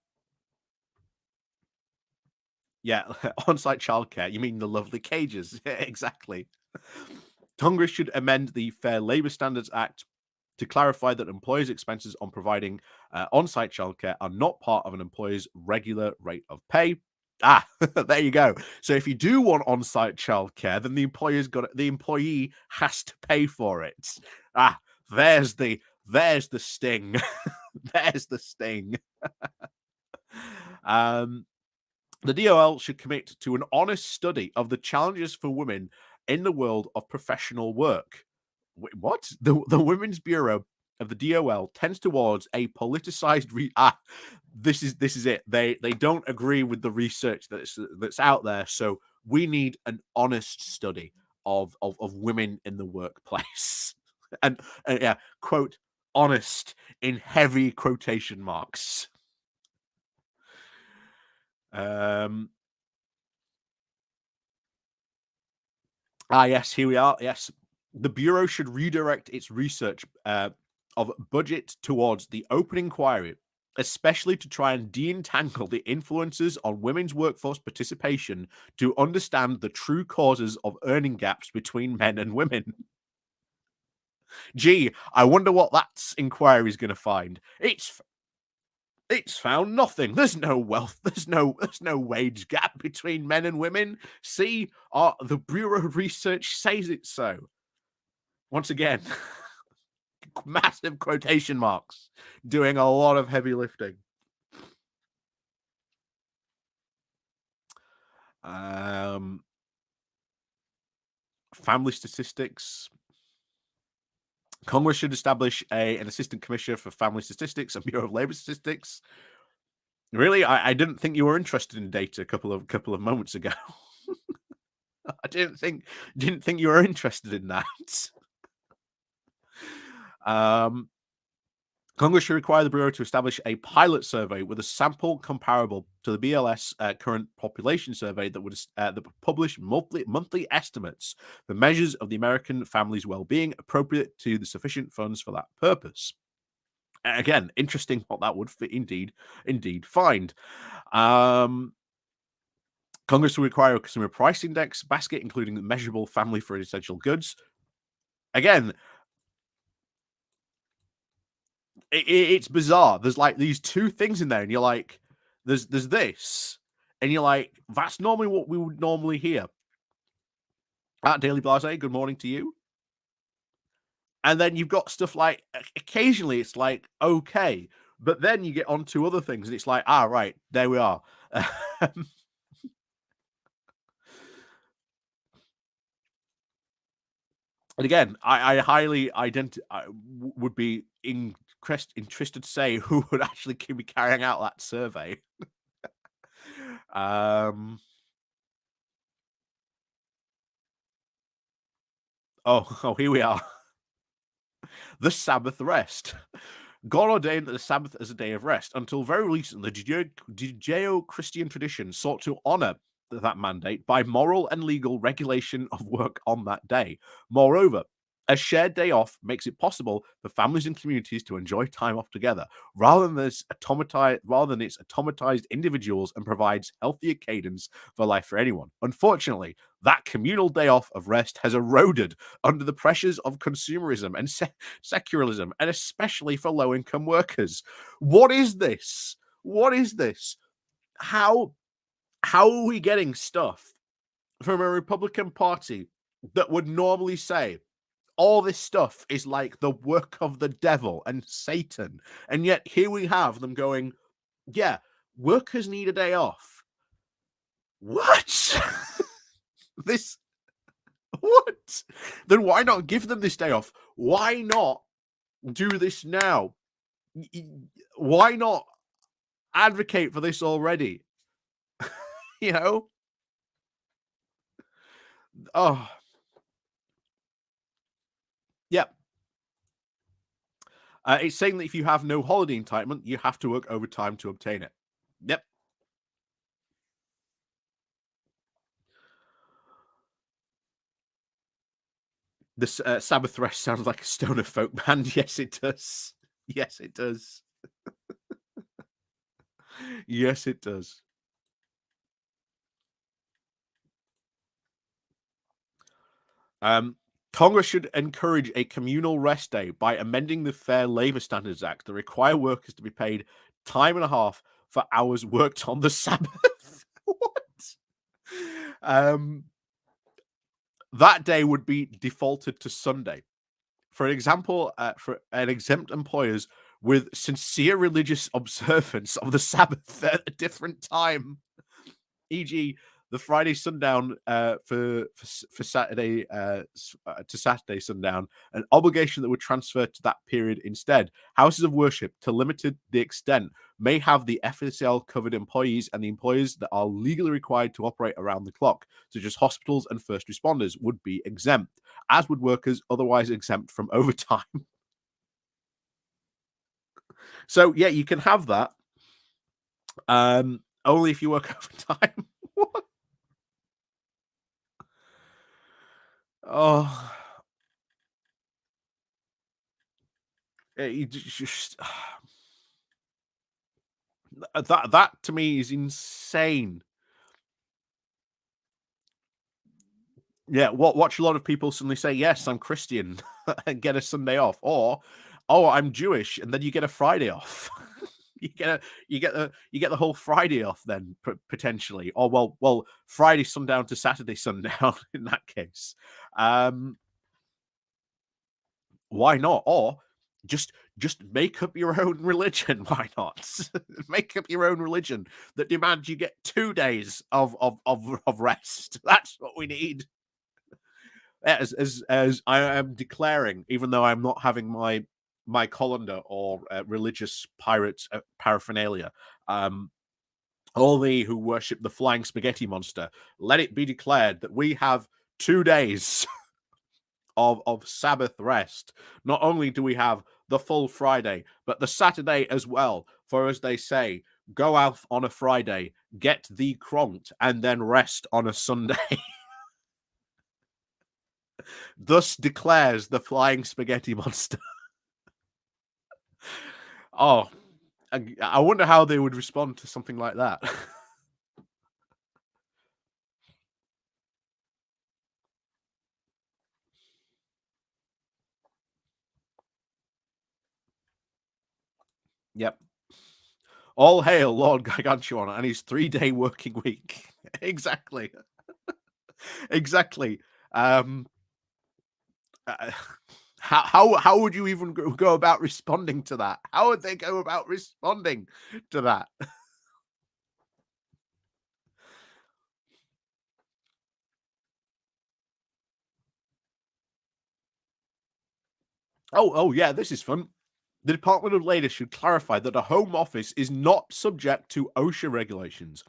Yeah, on-site childcare. You mean the lovely cages? Yeah, exactly. Congress should amend the Fair Labor Standards Act to clarify that employers' expenses on providing on-site childcare are not part of an employer's regular rate of pay. Ah, there you go. So if you do want on-site childcare, then the employee has to pay for it. Ah, there's the sting. There's the sting. Um, the DOL should commit to an honest study of the challenges for women in the world of professional work. Wait, what? The Women's Bureau of the DOL tends towards a politicized this is it. They don't agree with the research that's out there, so we need an honest study of women in the workplace. and yeah, quote honest in heavy quotation marks. Um yes, here we are. Yes. The Bureau should redirect its research of budget towards the open inquiry, especially to try and de-entangle the influences on women's workforce participation to understand the true causes of earning gaps between men and women. Gee, I wonder what that inquiry is going to find. It's found nothing. There's no wealth. There's no wage gap between men and women. See, the Bureau of Research says it so. Once again, massive quotation marks, doing a lot of heavy lifting. Family statistics. Congress should establish an assistant commissioner for family statistics and Bureau of Labor Statistics. Really, I didn't think you were interested in data a couple of moments ago. I didn't think you were interested in that. Congress should require the Bureau to establish a pilot survey with a sample comparable to the BLS current population survey that would publish monthly estimates for measures of the American family's well-being appropriate to the sufficient funds for that purpose. Again, interesting what that would indeed find. Congress will require a consumer price index basket, including the measurable family for essential goods. Again, it's bizarre. There's like these two things in there, and you're like, there's this, and you're like, that's normally what we would normally hear. At Daily Blase, good morning to you. And then you've got stuff like occasionally it's like okay, but then you get on to other things, and it's like right, there we are. And again, I highly would be interested to say who would actually be carrying out that survey. Oh, here we are. The Sabbath rest. God ordained the Sabbath as a day of rest. Until very recently, the Judeo-Christian tradition sought to honor that mandate by moral and legal regulation of work on that day. Moreover, a shared day off makes it possible for families and communities to enjoy time off together, rather than its automatized individuals, and provides healthier cadence for life for anyone. Unfortunately, that communal day off of rest has eroded under the pressures of consumerism and secularism, and especially for low-income workers. What is this? What is this? How are we getting stuff from a Republican Party that would normally say all this stuff is like the work of the devil and Satan, and yet here we have them going, yeah, workers need a day off. What? This what? Then why not give them this day off? Why not do this now? Why not advocate for this already? You know? Oh, yep. It's saying that if you have no holiday entitlement, you have to work overtime to obtain it. Yep. This Sabbath rest sounds like a stoner folk band. Yes, it does. Yes, it does. Yes, it does. Congress should encourage a communal rest day by amending the Fair Labor Standards Act that require workers to be paid time and a half for hours worked on the Sabbath. What? um, that day would be defaulted to Sunday. For example, for an exempt employers with sincere religious observance of the Sabbath at a different time, e.g., the Friday sundown for Saturday to Saturday sundown, an obligation that would transfer to that period instead. Houses of worship, to limited the extent, may have the FSL covered employees and the employers that are legally required to operate around the clock, such as hospitals and first responders, would be exempt, as would workers otherwise exempt from overtime. So yeah, you can have that. Only if you work overtime. What? Oh, you just that to me is insane. Yeah, watch a lot of people suddenly say, "Yes, I'm Christian," and get a Sunday off, or, "Oh, I'm Jewish," and then you get a Friday off. you get a you get the whole Friday off then potentially, or Friday sundown to Saturday sundown in that case. Um, why not? Or just make up your own religion. Why not? Make up your own religion that demands you get 2 days of rest. That's what we need. As I am declaring, even though I'm not having my colander or religious pirates paraphernalia, all thee who worship the flying spaghetti monster, let it be declared that we have 2 days of Sabbath rest. Not only do we have the full Friday, but the Saturday as well. For as they say, go out on a Friday, get thee cronked, and then rest on a Sunday. Thus declares the flying spaghetti monster. Oh, I wonder how they would respond to something like that. Yep. All hail Lord Gargantuan and his 3-day working week. Exactly. Exactly. Um, uh, how would you even go about responding to that? How would they go about responding to that? Oh yeah, this is fun. The Department of Labor should clarify that a home office is not subject to OSHA regulations,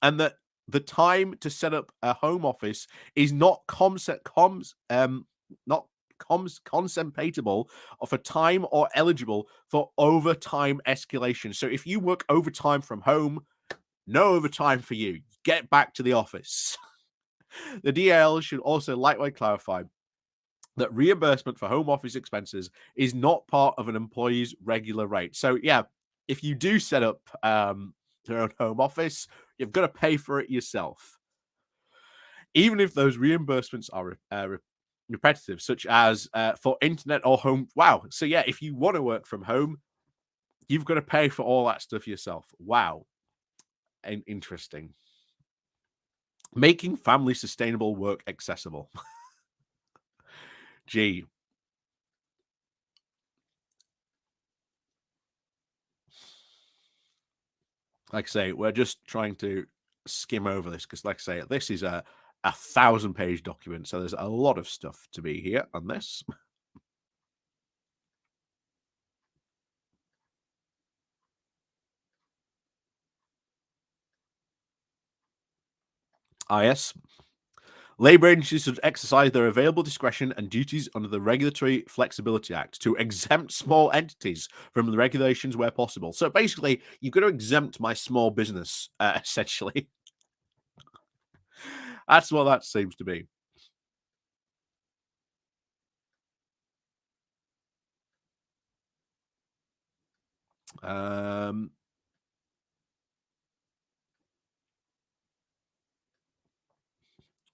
and that the time to set up a home office is not not consempatable of a time or eligible for overtime escalation. So if you work overtime from home, no overtime for you. Get back to the office. The DL should also likewise clarify that reimbursement for home office expenses is not part of an employee's regular rate. So yeah, if you do set up your own home office, you've got to pay for it yourself, even if those reimbursements are repetitive, such as for internet or home. Wow. So yeah, if you want to work from home, you've got to pay for all that stuff yourself. Wow. And interesting. Making family sustainable work accessible. Gee, like I say, we're just trying to skim over this because, like I say, this is a 1,000-page document, so there's a lot of stuff to be here on this. Yes. Labour agencies should exercise their available discretion and duties under the Regulatory Flexibility Act to exempt small entities from the regulations where possible. So basically, you've got to exempt my small business, essentially. That's what that seems to be. Um,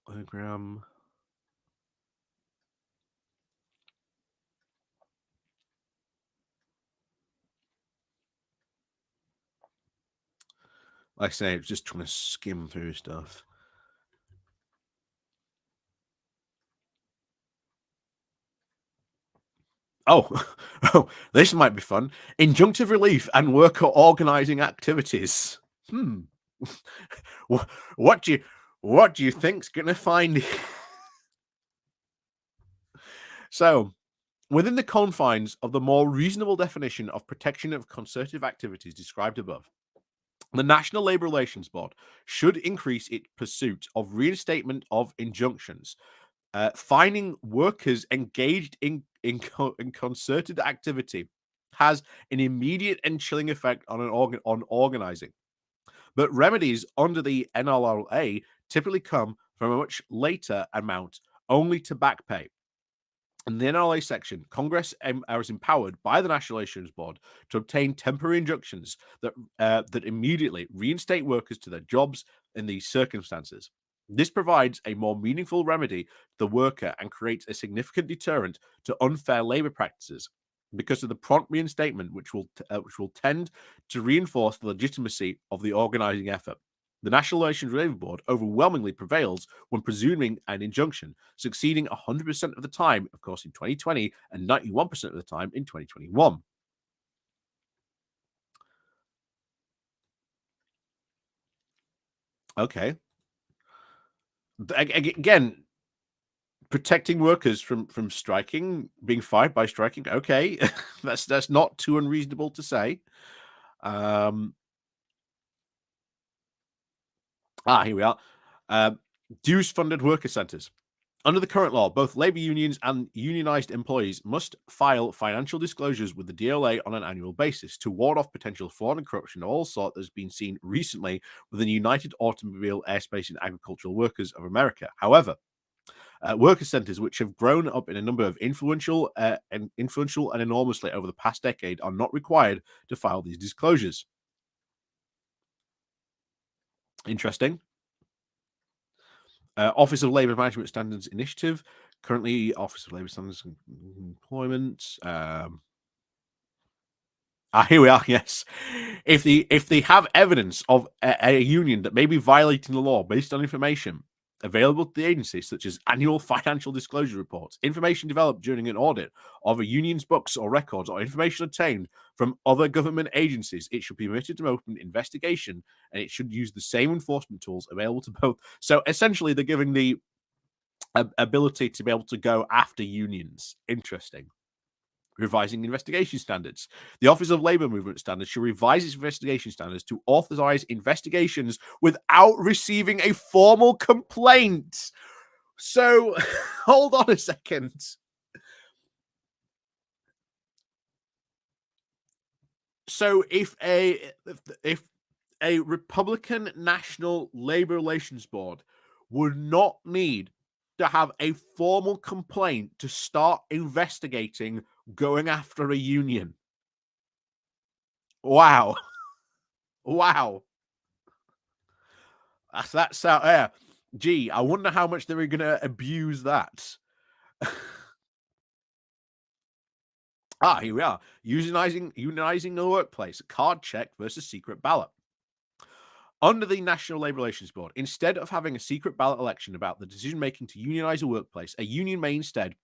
Hologram. Like I say, just trying to skim through stuff. Oh, oh, this might be fun. Injunctive relief and worker organizing activities. Hmm. Wh- What do you what do you think's gonna find? So, within the confines of the more reasonable definition of protection of concerted activities described above, the National Labour Relations Board should increase its pursuit of reinstatement of injunctions, finding workers engaged in concerted activity has an immediate and chilling effect on on organizing. But remedies under the NLRA typically come from a much later amount, only to back pay. In the NLA section, Congress is empowered by the National Relations Board to obtain temporary injunctions that immediately reinstate workers to their jobs in these circumstances. This provides a more meaningful remedy to the worker and creates a significant deterrent to unfair labor practices because of the prompt reinstatement, which will tend to reinforce the legitimacy of the organizing effort. The National Relations Labor Board overwhelmingly prevails when presuming an injunction, succeeding 100% of the time, of course, in 2020 and 91% of the time in 2021. Okay. Again, protecting workers from striking, being fired by striking. Okay, that's not too unreasonable to say. Um, Here we are. Dues-funded worker centres. Under the current law, both labour unions and unionised employees must file financial disclosures with the DLA on an annual basis to ward off potential fraud and corruption of all sorts that has been seen recently with the United Automobile, Aerospace and Agricultural Workers of America. However, worker centres, which have grown up in a number of influential and enormously over the past decade, are not required to file these disclosures. Interesting. Office of Labour Management Standards Initiative, currently Office of Labour Standards and Employment. Here we are. Yes, if they have evidence of a union that may be violating the law based on information available to the agency, such as annual financial disclosure reports, information developed during an audit of a union's books or records, or information obtained from other government agencies, it should be permitted to open investigation, and it should use the same enforcement tools available to both. So essentially, they're giving the ability to be able to go after unions. Interesting. Revising investigation standards. The Office of Labour Movement Standards should revise its investigation standards to authorize investigations without receiving a formal complaint. So, hold on a second. So, if a Republican National Labor Relations Board would not need to have a formal complaint to start investigating going after a union. Wow. Wow. That's out there. Gee, I wonder how much they were going to abuse that. Here we are. Unionizing the workplace, card check versus secret ballot. Under the National Labour Relations Board, instead of having a secret ballot election about the decision making to unionize a workplace, a union may instead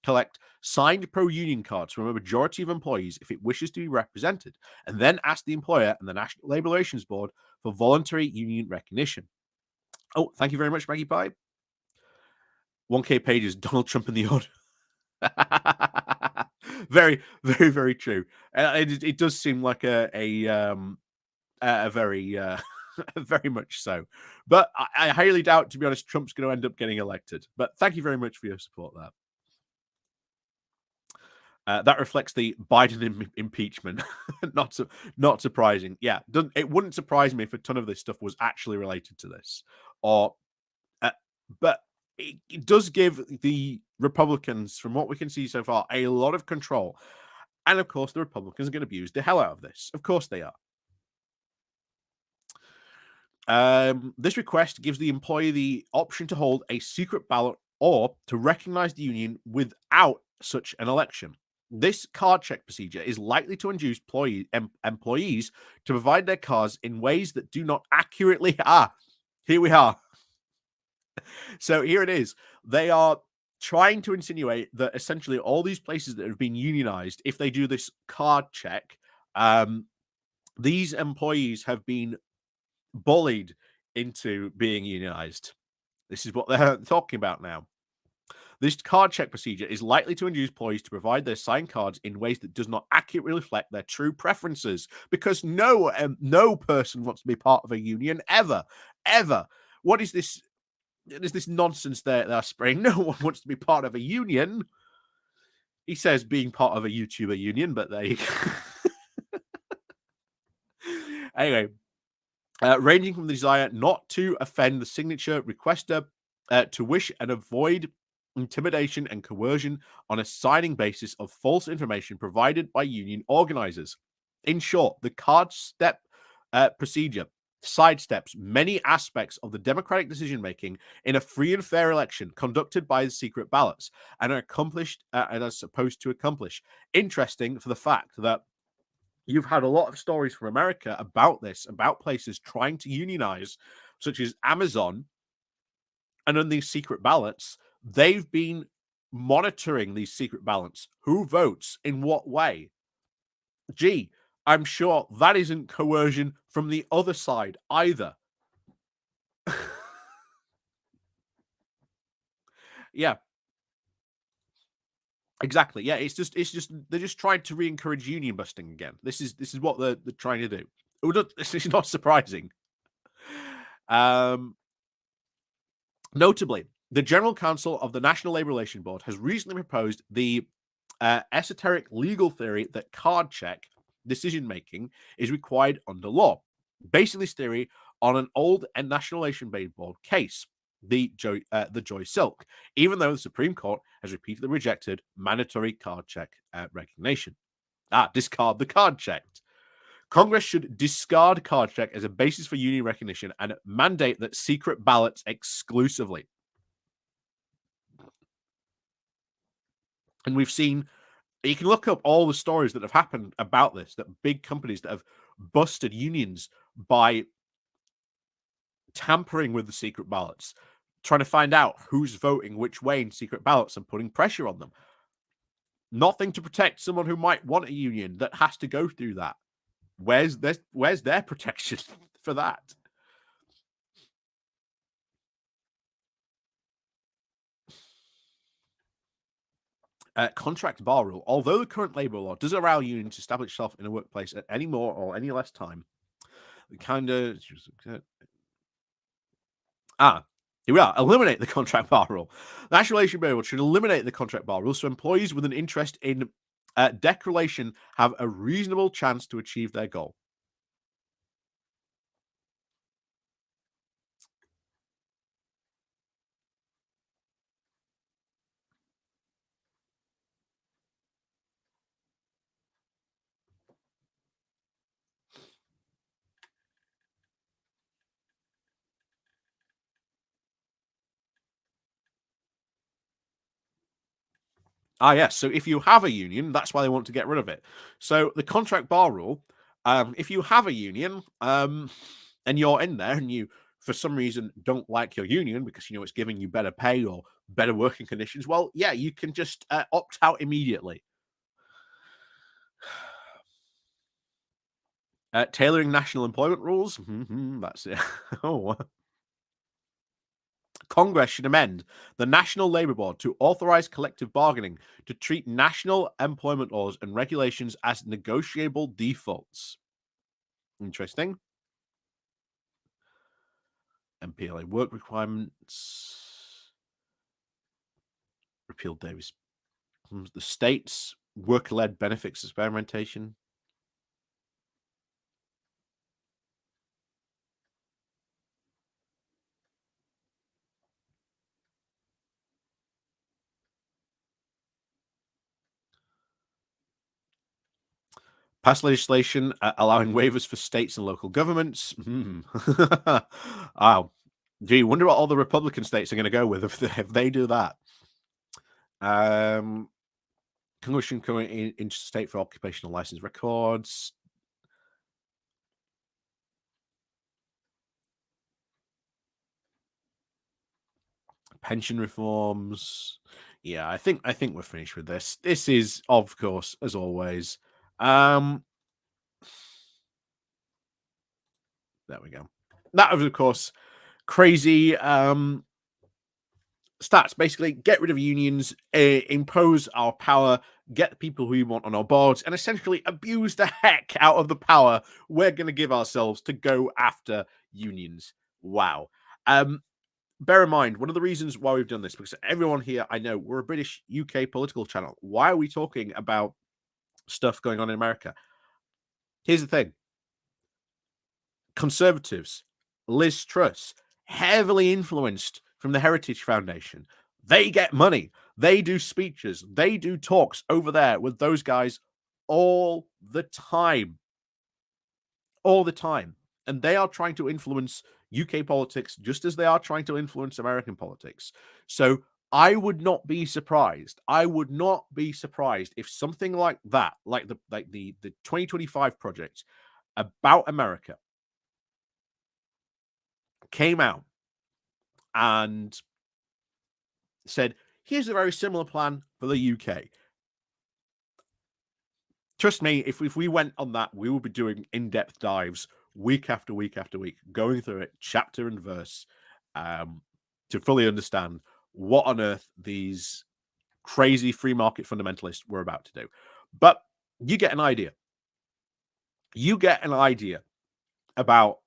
collect signed pro-union cards from a majority of employees if it wishes to be represented, and then ask the employer and the National Labour Relations Board for voluntary union recognition. Oh, thank you very much, Maggie Pie. 1K pages, Donald Trump in the order. Very, very, very true. It does seem like a very, very much so. But I highly doubt, to be honest, Trump's going to end up getting elected. But thank you very much for your support there. That reflects the Biden impeachment. Not surprising. Yeah, it wouldn't surprise me if a ton of this stuff was actually related to this. But it does give the Republicans, from what we can see so far, a lot of control. And of course, the Republicans are going to abuse the hell out of this. Of course they are. This request gives the employee the option to hold a secret ballot or to recognize the union without such an election. This card check procedure is likely to induce employees to provide their cards in ways that do not accurately. Here we are. So here it is. They are trying to insinuate that essentially all these places that have been unionized, if they do this card check, these employees have been bullied into being unionized. This is what they're talking about now. This card check procedure is likely to induce employees to provide their signed cards in ways that does not accurately reflect their true preferences, because no person wants to be part of a union ever. What is this? There's this nonsense they're spraying. No one wants to be part of a union. He says being part of a YouTuber union, but there you go. Anyway, ranging from the desire not to offend the signature requester to wish and avoid intimidation and coercion on a signing basis of false information provided by union organizers. In short, the card step procedure sidesteps many aspects of the democratic decision making in a free and fair election conducted by the secret ballots and are accomplished and are supposed to accomplish. Interesting for the fact that you've had a lot of stories from America about this, about places trying to unionize, such as Amazon, and on these secret ballots, they've been monitoring these secret ballots. Who votes in what way? Gee, I'm sure that isn't coercion from the other side either. Yeah, exactly. Yeah, it's just they're just trying to re-encourage union busting again. This is what they're trying to do. This is not surprising. Um, Notably, the General Counsel of the National Labour Relations Board has recently proposed the esoteric legal theory that card check decision making is required under law, basing this theory on an old National Relation Board case, the Joy Silk, even though the Supreme Court has repeatedly rejected mandatory card check recognition. Discard the card check. Congress should discard card check as a basis for union recognition and mandate that secret ballots exclusively. And we've seen, you can look up all the stories that have happened about this, that big companies that have busted unions by tampering with the secret ballots, trying to find out who's voting which way in secret ballots and putting pressure on them. Nothing to protect someone who might want a union that has to go through that. Where's their protection for that? Contract bar rule. Although the current labour law does allow unions to establish itself in a workplace at any more or any less time, the kind of here we are. Eliminate the contract bar rule. The National Relation Board should eliminate the contract bar rule so employees with an interest in declaration have a reasonable chance to achieve their goal. Yes. So if you have a union, that's why they want to get rid of it. So the contract bar rule, if you have a union, and you're in there and you, for some reason, don't like your union because you know it's giving you better pay or better working conditions, well, yeah, you can just opt out immediately. Tailoring national employment rules. That's it. Oh, Congress should amend the National Labor Board to authorize collective bargaining to treat national employment laws and regulations as negotiable defaults. Interesting. MPLA work requirements. Repeal Davis. The states worker-led benefits experimentation. Pass legislation allowing waivers for states and local governments. Wow. Gee, wonder what all the Republican states are going to go with if they do that. Congress should come into state for occupational license records. pension reforms. Yeah, I think we're finished with this. This is, of course, as always. There we go. That was, of course, crazy stats. Basically, get rid of unions, impose our power, get the people who we want on our boards, and essentially abuse the heck out of the power we're going to give ourselves to go after unions. Wow. Bear in mind, one of the reasons why we've done this, because everyone here, I know, we're a British UK political channel. Why are we talking about stuff going on in America? Here's the thing. Conservatives, Liz Truss, heavily influenced from the Heritage Foundation. They get money. They do speeches. They do talks over there with those guys all the time. All the time. And they are trying to influence UK politics just as they are trying to influence American politics. So I would not be surprised. I would not be surprised if something like that, like the 2025 project about America, came out and said, here's a very similar plan for the UK. Trust me, if we went on that, we would be doing in-depth dives week after week after week, going through it chapter and verse to fully understand what on earth these crazy free market fundamentalists were about to do. But you get an idea. You get an idea about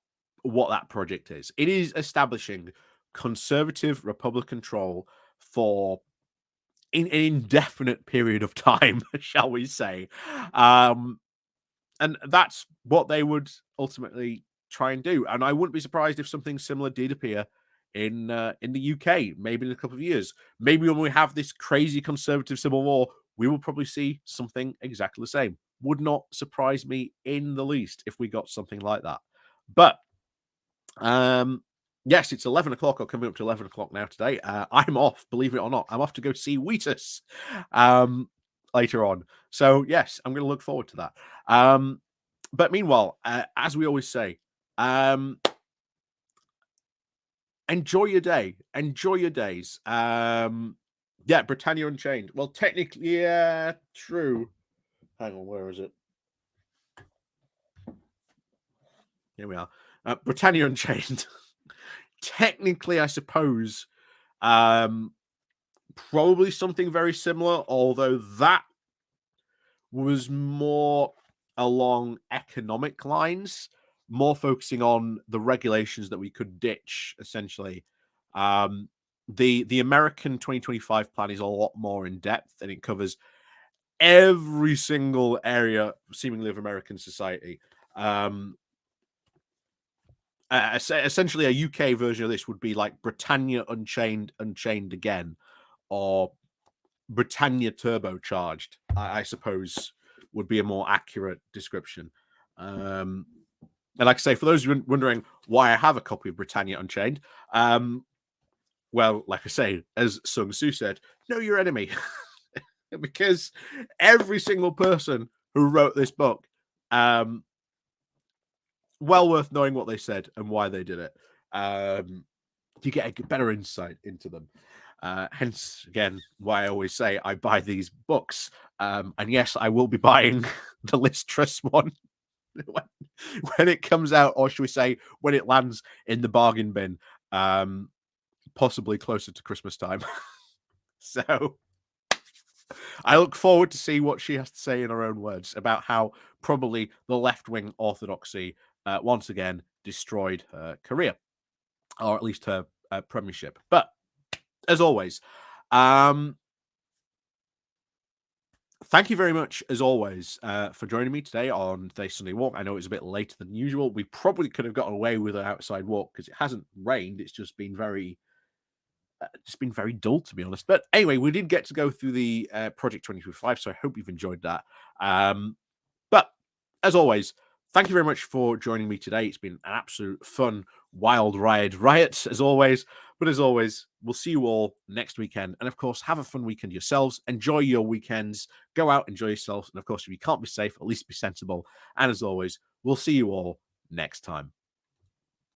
what that project is. It is establishing conservative Republican control for an indefinite period of time, shall we say. And that's what they would ultimately try and do. And I wouldn't be surprised if something similar did appear in the UK, maybe in a couple of years. Maybe when we have this crazy conservative civil war, we will probably see something exactly the same. Would not surprise me in the least if we got something like that. But yes, it's 11 o'clock or coming up to 11 o'clock now today. I'm off, believe it or not. I'm off to go see Wheatus later on. So yes, I'm going to look forward to that. But meanwhile, as we always say, enjoy your day. Enjoy your days. Yeah, Britannia Unchained. Well, technically, yeah, true. Hang on, where is it? Here we are. Britannia Unchained. Technically, I suppose, probably something very similar, although that was more along economic lines, more focusing on the regulations that we could ditch, essentially. The American 2025 plan is a lot more in depth, and it covers every single area, seemingly, of American society. Essentially, a UK version of this would be like Britannia Unchained, Unchained Again, or Britannia Turbocharged, I suppose, would be a more accurate description. And like I say, for those wondering why I have a copy of Britannia Unchained, well, like I say, as Sun Tzu said, know your enemy. Because every single person who wrote this book, well worth knowing what they said and why they did it. You get a better insight into them. Hence, again, why I always say I buy these books. And yes, I will be buying the Liz Truss one when it comes out, or should we say, when it lands in the bargain bin, possibly closer to Christmas time. So I look forward to see what she has to say in her own words about how probably the left-wing orthodoxy once again destroyed her career, or at least her premiership. But as always, thank you very much, as always, for joining me today on today's Sunday walk. I know it's a bit later than usual. We probably could have gotten away with an outside walk because it hasn't rained. It's just been very dull, to be honest. But anyway, we did get to go through the Project 2025, so I hope you've enjoyed that. But as always, thank you very much for joining me today. It's been an absolute fun, wild riot, as always. But as always, we'll see you all next weekend. And of course, have a fun weekend yourselves. Enjoy your weekends. Go out, enjoy yourselves. And of course, if you can't be safe, at least be sensible. And as always, we'll see you all next time.